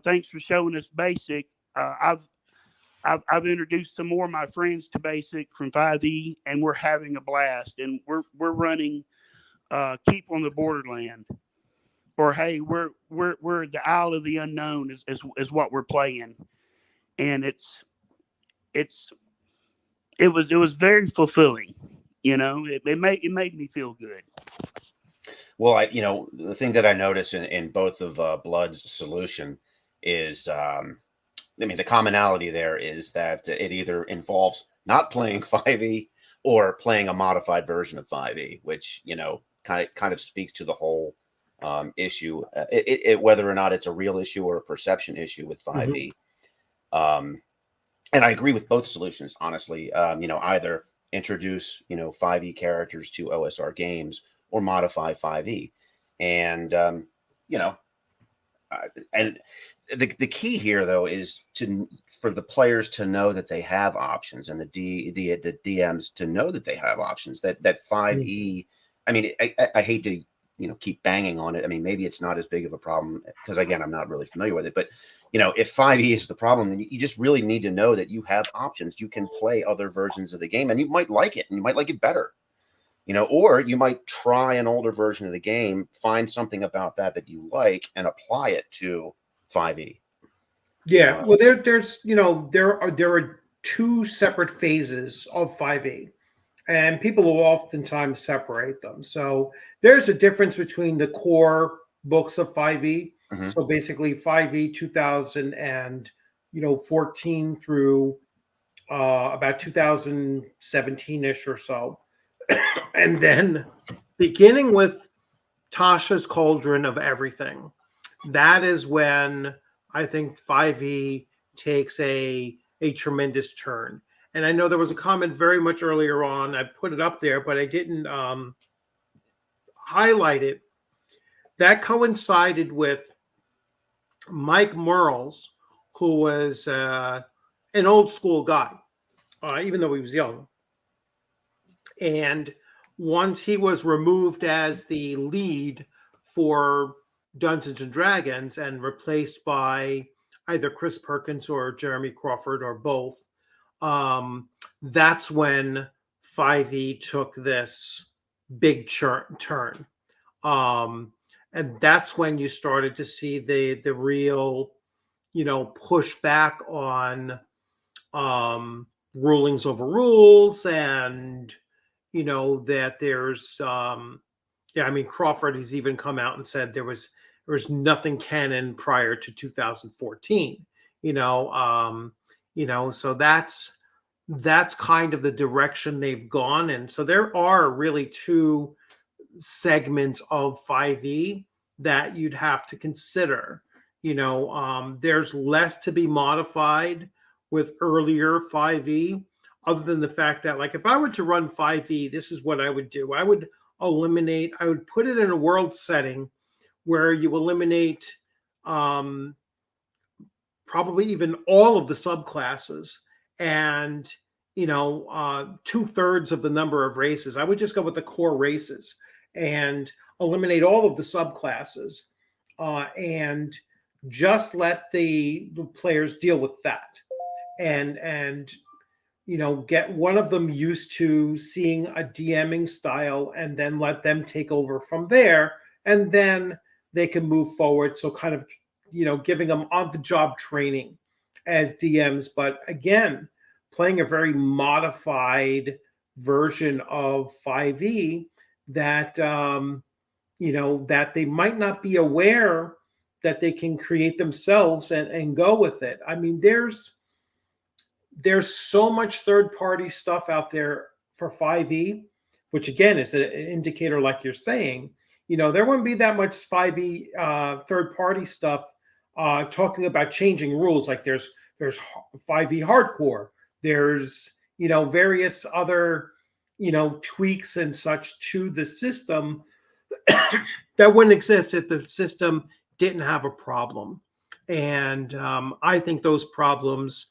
thanks for showing us Basic. I've introduced some more of my friends to Basic from 5e, and we're having a blast. And we're running Keep on the Borderland, or hey, we're the Isle of the Unknown is what we're playing, and it was very fulfilling. It made me feel good. Well, the thing that I notice in both of Blood's solution is, the commonality there is that it either involves not playing 5e or playing a modified version of 5e, which, kind of speaks to the whole issue, whether or not it's a real issue or a perception issue with 5e. Mm-hmm. And I agree with both solutions, honestly. Either introduce, 5e characters to OSR games or modify 5e. And, and the key here, though, is for the players to know that they have options, and the DMs to know that they have options, that 5e, I mean, I hate to, keep banging on it. I mean, maybe it's not as big of a problem because, again, I'm not really familiar with it. But, if 5e is the problem, then you just really need to know that you have options. You can play other versions of the game, and you might like it, and you might like it better. Or you might try an older version of the game, find something about that you like, and apply it to 5e. Yeah. Well, there's there are 2 separate phases of 5e. And people will oftentimes separate them. So there's a difference between the core books of 5e. Mm-hmm. So basically 5e 2014 through about 2017-ish or so. And then beginning with Tasha's Cauldron of Everything, that is when I think 5e takes a tremendous turn. And I know there was a comment very much earlier on. I put it up there, but I didn't highlight it. That coincided with Mike Merles, who was an old school guy, even though he was young. And once he was removed as the lead for Dungeons and Dragons and replaced by either Chris Perkins or Jeremy Crawford or both, that's when 5e took this big turn. And that's when you started to see the real, push back on rulings over rules, and, that there's, Crawford has even come out and said there was nothing canon prior to 2014, so that's kind of the direction they've gone. And so there are really 2 segments of 5e that you'd have to consider. There's less to be modified with earlier 5e. other than the fact that, like, if I were to run 5e, this is what I would do. I would put it in a world setting where you eliminate um, probably even all of the subclasses and, 2/3 of the number of races. I would just go with the core races and eliminate all of the subclasses, and just let the players deal with that, and get one of them used to seeing a DMing style, and then let them take over from there, and then they can move forward. So kind of, giving them on the job training as DMs, but again, playing a very modified version of 5e that, that they might not be aware that they can create themselves, and go with it. I mean, there's so much third-party stuff out there for 5e, which again is an indicator, like you're saying. There wouldn't be that much 5e third-party stuff talking about changing rules. Like there's 5e hardcore. There's various other tweaks and such to the system that wouldn't exist if the system didn't have a problem. And I think those problems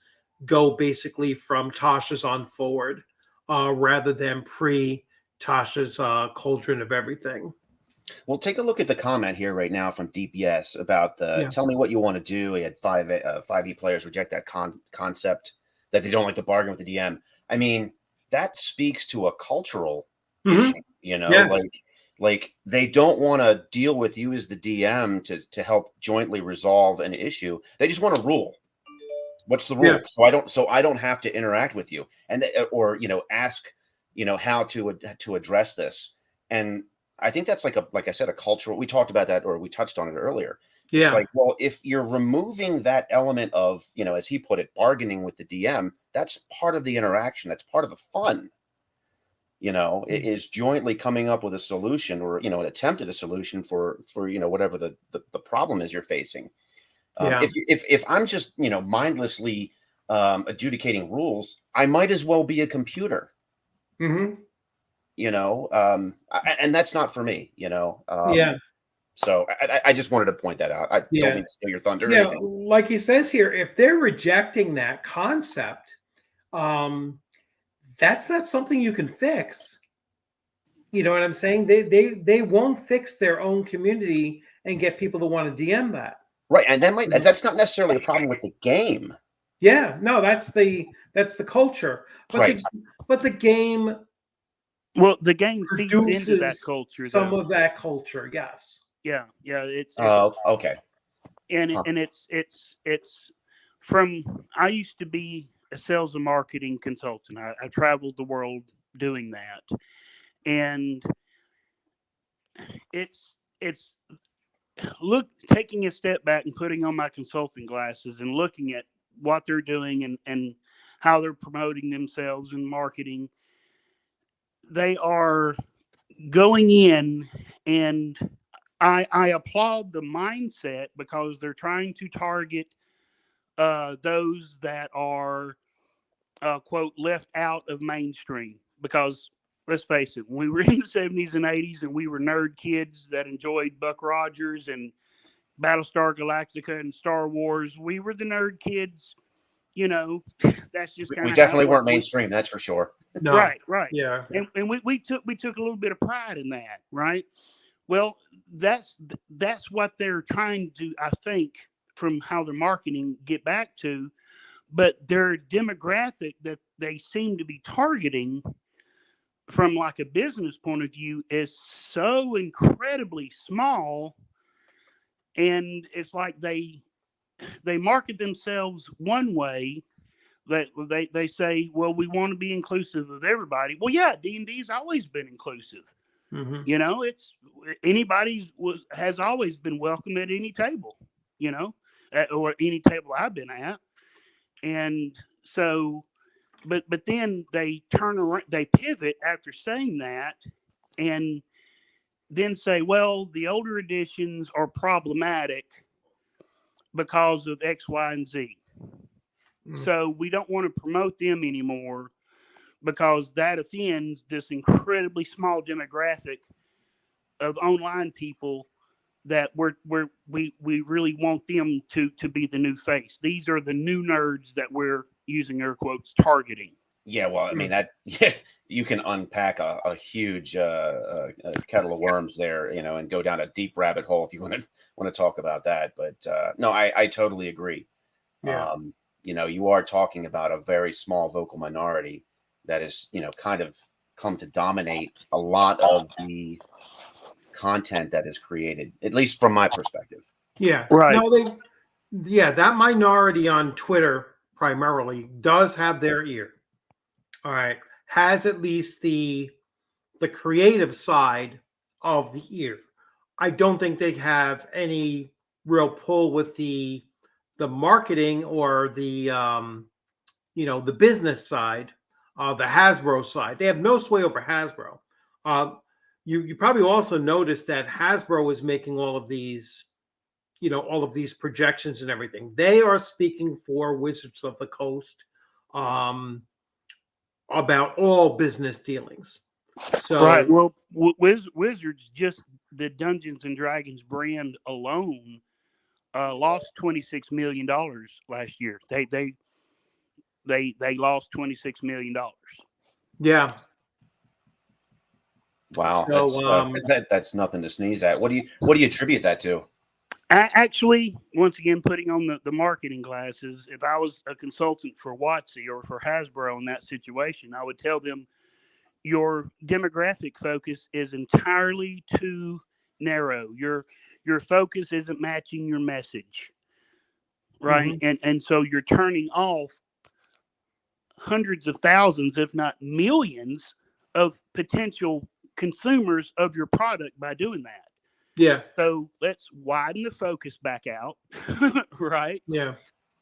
go basically from Tasha's on forward, rather than pre Tasha's cauldron of everything. Well, take a look at the comment here right now from DPS about tell me what you want to do. We had 5e players reject that concept, that they don't like to bargain with the DM. I mean, that speaks to a cultural issue, Yes. like they don't want to deal with you as the DM to help jointly resolve an issue. They just want a rule. What's the rule? Yeah. So I don't have to interact with you, and or ask how to address this. And I think that's like I said, a cultural. We talked about that, or we touched on it earlier. Yeah. It's like, well, if you're removing that element of, as he put it, bargaining with the DM, that's part of the interaction. That's part of the fun. It is jointly coming up with a solution, or an attempt at a solution for whatever the problem is you're facing. Yeah. If I'm just mindlessly adjudicating rules, I might as well be a computer. Mm-hmm. And that's not for me. Yeah. So I just wanted to point that out. I don't mean to steal your thunder. Yeah, like he says here, if they're rejecting that concept, that's not something you can fix. You know what I'm saying? They won't fix their own community and get people to want to DM that. Right, and that's not necessarily a problem with the game. Yeah, no, that's the culture. But right. But the game. Well, the game feeds into that culture. Some of that culture, yes. Yeah. It's okay. And it's from. I used to be a sales and marketing consultant. I traveled the world doing that, and it's taking a step back and putting on my consulting glasses and looking at what they're doing and how they're promoting themselves and marketing. They are going in, and I applaud the mindset, because they're trying to target those that are quote left out of mainstream. Because let's face it, when we were in the 70s and 80s and we were nerd kids that enjoyed Buck Rogers and Battlestar Galactica and Star Wars, we were the nerd kids. That's just kind of, we definitely weren't mainstream, that's for sure. No. Right. Yeah. And we took a little bit of pride in that, right? Well, that's what they're trying to, I think, from how they're marketing, get back to. But their demographic that they seem to be targeting from like a business point of view is so incredibly small. And it's like they market themselves one way, that they say, well, we want to be inclusive of everybody. Well, yeah, D&D's always been inclusive. Mm-hmm. It's has always been welcome at any table, or any table I've been at. And so, but then they turn around, they pivot after saying that, and then say, well, the older editions are problematic because of X, Y, and Z. So we don't want to promote them anymore. because that offends this incredibly small demographic of online people that we really want them to be the new face. These are the new nerds that we're using air quotes targeting. Yeah, well, I mean that you can unpack a huge kettle of worms there, and go down a deep rabbit hole if you want to talk about that. But no, I totally agree. Yeah. You are talking about a very small vocal minority that is, kind of come to dominate a lot of the content that is created, at least from my perspective. Yeah. Right. No, that minority on Twitter primarily does have their ear. All right. Has at least the creative side of the ear. I don't think they have any real pull with the marketing or the the business side, the Hasbro side. They have no sway over Hasbro. You probably also noticed that Hasbro is making all of these projections and everything. They are speaking for Wizards of the Coast about all business dealings. So Right. Well, Wizards, just the Dungeons and Dragons brand alone, lost $26 million last year. They lost $26 million. yeah. Wow, So that's nothing to sneeze at. What do you attribute that to? Actually, once again, putting on the marketing glasses, if I was a consultant for WotC or for Hasbro in that situation, I would tell them your demographic focus is entirely too narrow. Your focus isn't matching your message, right? And so you're turning off hundreds of thousands, if not millions, of potential consumers of your product by doing that. yeah. So let's widen the focus back out, right? Yeah.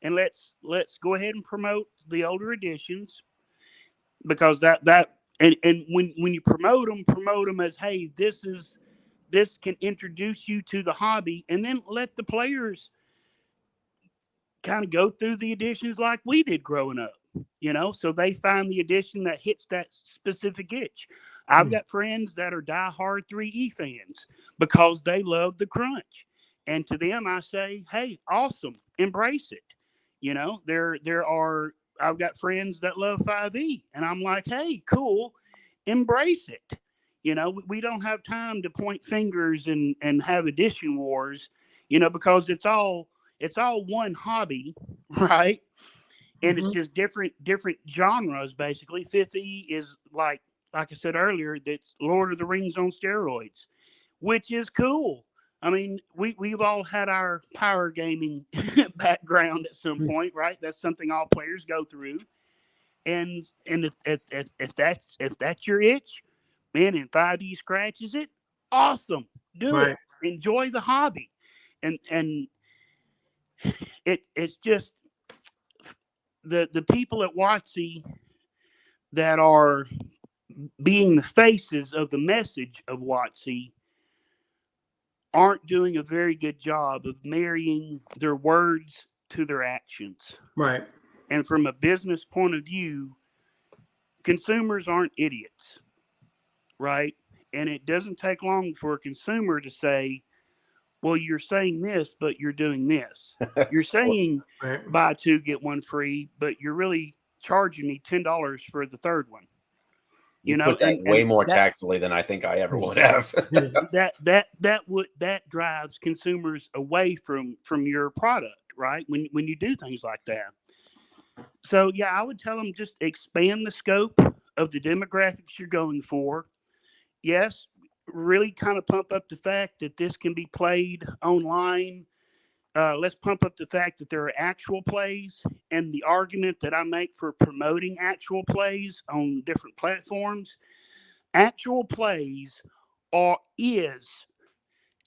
And let's go ahead and promote the older editions, because that and when you promote them as, hey, this can introduce you to the hobby, and then let the players kind of go through the editions like we did growing up, so they find the edition that hits that specific itch. I've got friends that are diehard 3E fans because they love the crunch. And to them, I say, hey, awesome, embrace it. I've got friends that love 5E, and I'm like, hey, cool, embrace it. We don't have time to point fingers and have edition wars, because it's all one hobby, right? And it's just different genres, basically. 5E is like I said earlier, that's Lord of the Rings on steroids, which is cool. I mean, we've all had our power gaming background at some point, right? That's something all players go through. And if that's your itch, man, and 5E scratches it, awesome. Do it. Enjoy the hobby. And it's just the people at WotC that are being the faces of the message of WotC aren't doing a very good job of marrying their words to their actions. Right. And from a business point of view, consumers aren't idiots, right? And it doesn't take long for a consumer to say, well, you're saying this, but you're doing this. You're saying buy two, get one free, but you're really charging me $10 for the third one. You put that way more tactfully than I think I ever would have. that drives consumers away from your product, right? When you do things like that. So yeah, I would tell them just expand the scope of the demographics you're going for. Yes, really kind of pump up the fact that this can be played online. Let's pump up the fact that there are actual plays, and the argument that I make for promoting actual plays on different platforms. Actual plays is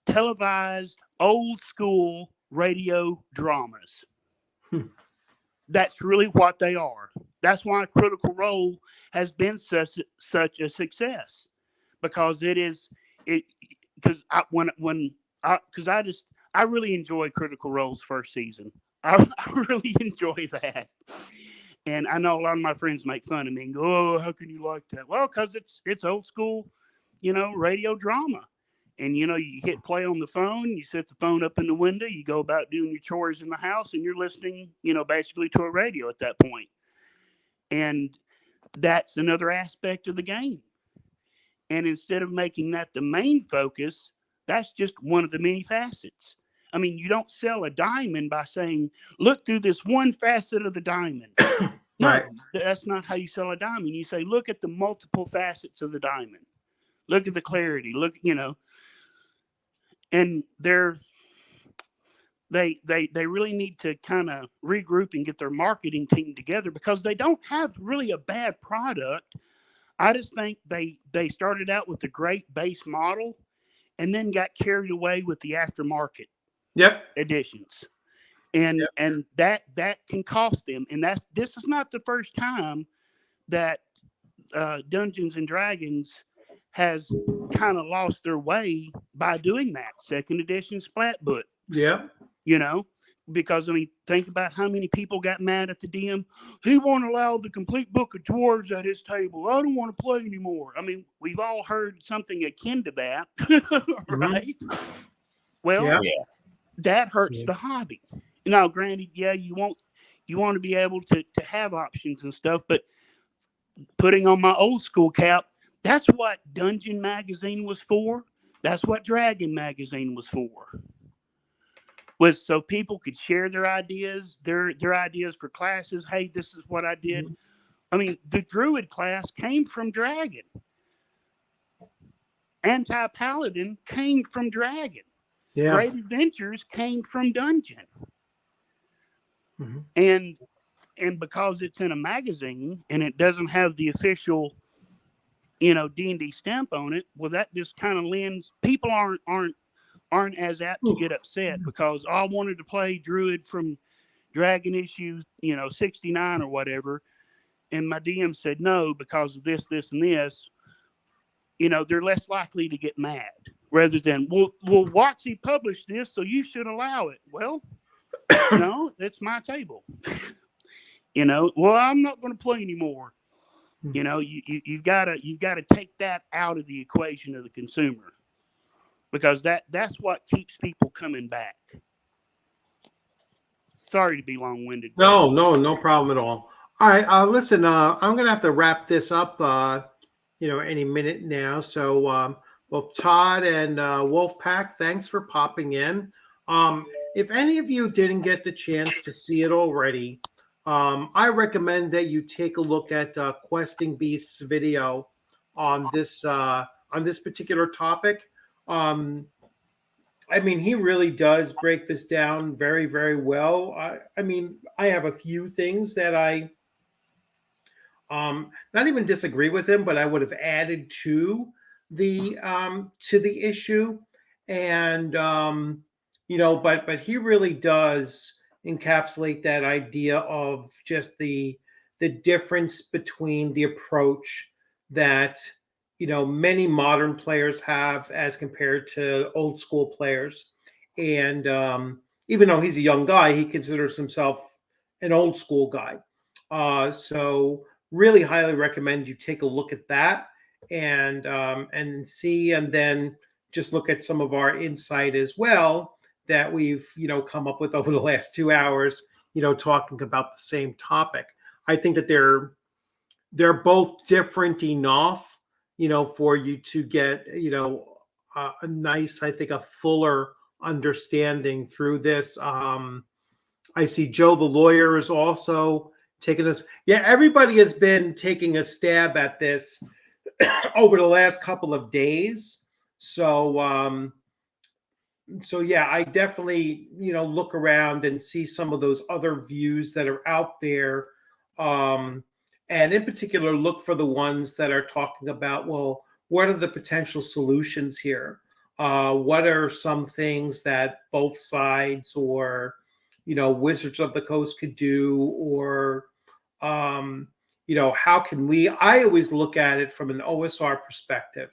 televised old school radio dramas. That's really what they are. That's why Critical Role has been such a success, because I really enjoy Critical Role's first season. I really enjoy that. And I know a lot of my friends make fun of me and go, "Oh, how can you like that?" Well, because it's old school, radio drama. And you hit play on the phone, you set the phone up in the window, you go about doing your chores in the house, and you're listening, basically to a radio at that point. And that's another aspect of the game. And instead of making that the main focus, that's just one of the many facets. I mean, you don't sell a diamond by saying, "Look through this one facet of the diamond." No, Right. that's not how you sell a diamond. You say, "Look at the multiple facets of the diamond. Look at the clarity. Look, and they really need to kind of regroup and get their marketing team together, because they don't have really a bad product. I just think they started out with a great base model and then got carried away with the aftermarket Yep. editions. And Yep. and that can cost them. And this is not the first time that Dungeons and Dragons has kind of lost their way by doing that. Second edition splat book, Yep. because I mean, think about how many people got mad at the DM. He won't allow the complete book of dwarves at his table. I don't want to play anymore. I mean, we've all heard something akin to that, right? Well, Yeah. Yeah. that hurts Yeah. the hobby. Now, granted, yeah, you want to be able to have options and stuff, but putting on my old school cap, that's what Dungeon Magazine was for. That's what Dragon Magazine was for. Was so people could share their ideas, their ideas for classes. Hey, this is what I did. I mean, the Druid class came from Dragon. Anti-Paladin came from Dragon. Yeah. Great Adventures came from Dungeon. Mhm. And because it's in a magazine and it doesn't have the official, D&D stamp on it, well, that just kind of lends, people aren't as apt to get upset because I wanted to play Druid from Dragon issue, 69 or whatever, and my DM said no because of this, this, and this. They're less likely to get mad rather than, well, Watsy published this, so you should allow it. Well, no, it's my table. Well, I'm not going to play anymore. You've got to take that out of the equation of the consumer, because that's what keeps people coming back. Sorry to be long-winded. No problem at all. All right. Listen, I'm going to have to wrap this up, any minute now. So both Todd and Wolfpack, thanks for popping in. If any of you didn't get the chance to see it already, I recommend that you take a look at Questing Beast's video on this particular topic. I mean, he really does break this down very, very well. I mean, I have a few things that I not even disagree with him, but I would have added to the issue. And but he really does encapsulate that idea of just the difference between the approach that many modern players have as compared to old school players. And even though he's a young guy, he considers himself an old school guy. So really highly recommend you take a look at that and see, and then just look at some of our insight as well that we've come up with over the last 2 hours, talking about the same topic. I think that they're both different enough, for you to get, a nice, I think, a fuller understanding through this. I see Joe the lawyer is also taking us. Yeah, everybody has been taking a stab at this over the last couple of days. So yeah, I definitely, look around and see some of those other views that are out there. And in particular, look for the ones that are talking about, well, what are the potential solutions here? What are some things that both sides or, Wizards of the Coast could do? Or, how can we? I always look at it from an OSR perspective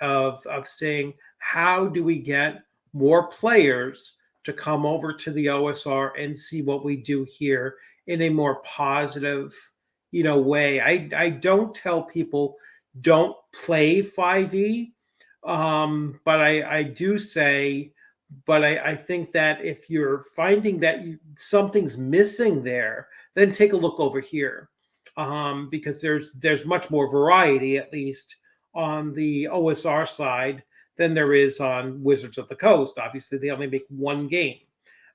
of saying, how do we get more players to come over to the OSR and see what we do here in a more positive, way. I don't tell people don't play 5e, but I do say, but I think that if you're finding that something's missing there, then take a look over here, because there's much more variety, at least on the OSR side, than there is on Wizards of the Coast. Obviously, they only make one game,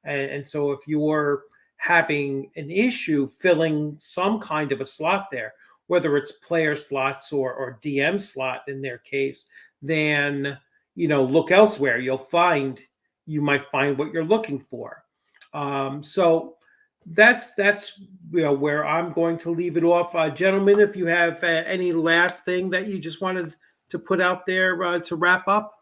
and so if you're having an issue filling some kind of a slot there, whether it's player slots or DM slot in their case, then look elsewhere. You might find what you're looking for. So that's where I'm going to leave it off, gentlemen. If you have any last thing that you just wanted to put out there to wrap up.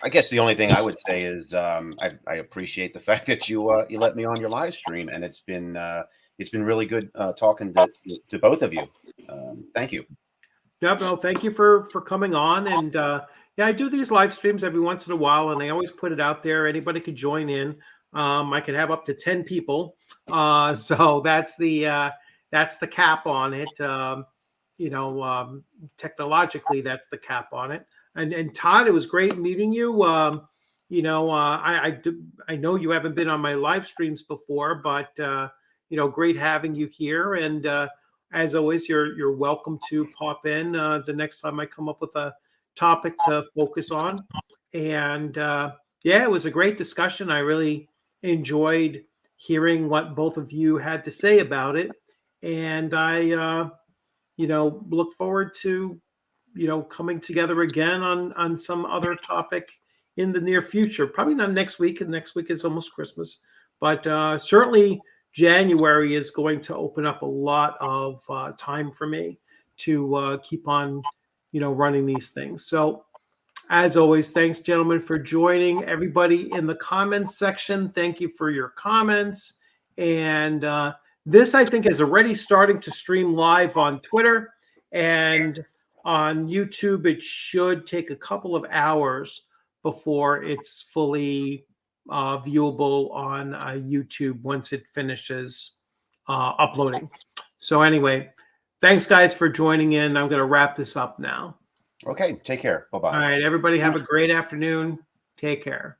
I guess the only thing I would say is I appreciate the fact that you let me on your live stream, and it's been really good talking to both of you. Thank you. Yeah, no, thank you for coming on. And yeah, I do these live streams every once in a while, and I always put it out there. Anybody could join in. I could have up to 10 people. So that's the cap on it. Technologically, that's the cap on it. And Todd, it was great meeting you. I know you haven't been on my live streams before, but great having you here. And as always, you're welcome to pop in the next time I come up with a topic to focus on. And yeah, it was a great discussion. I really enjoyed hearing what both of you had to say about it. And I, look forward to coming together again on some other topic in the near future. Probably not next week, and next week is almost Christmas, but certainly January is going to open up a lot of time for me to keep on, running these things. So as always, thanks, gentlemen, for joining. Everybody in the comments section, thank you for your comments. And this, I think, is already starting to stream live on Twitter, and on YouTube, it should take a couple of hours before it's fully viewable on YouTube once it finishes uploading. So anyway, thanks, guys, for joining in. I'm going to wrap this up now. Okay, take care. Bye-bye. All right, everybody have a great afternoon. Take care.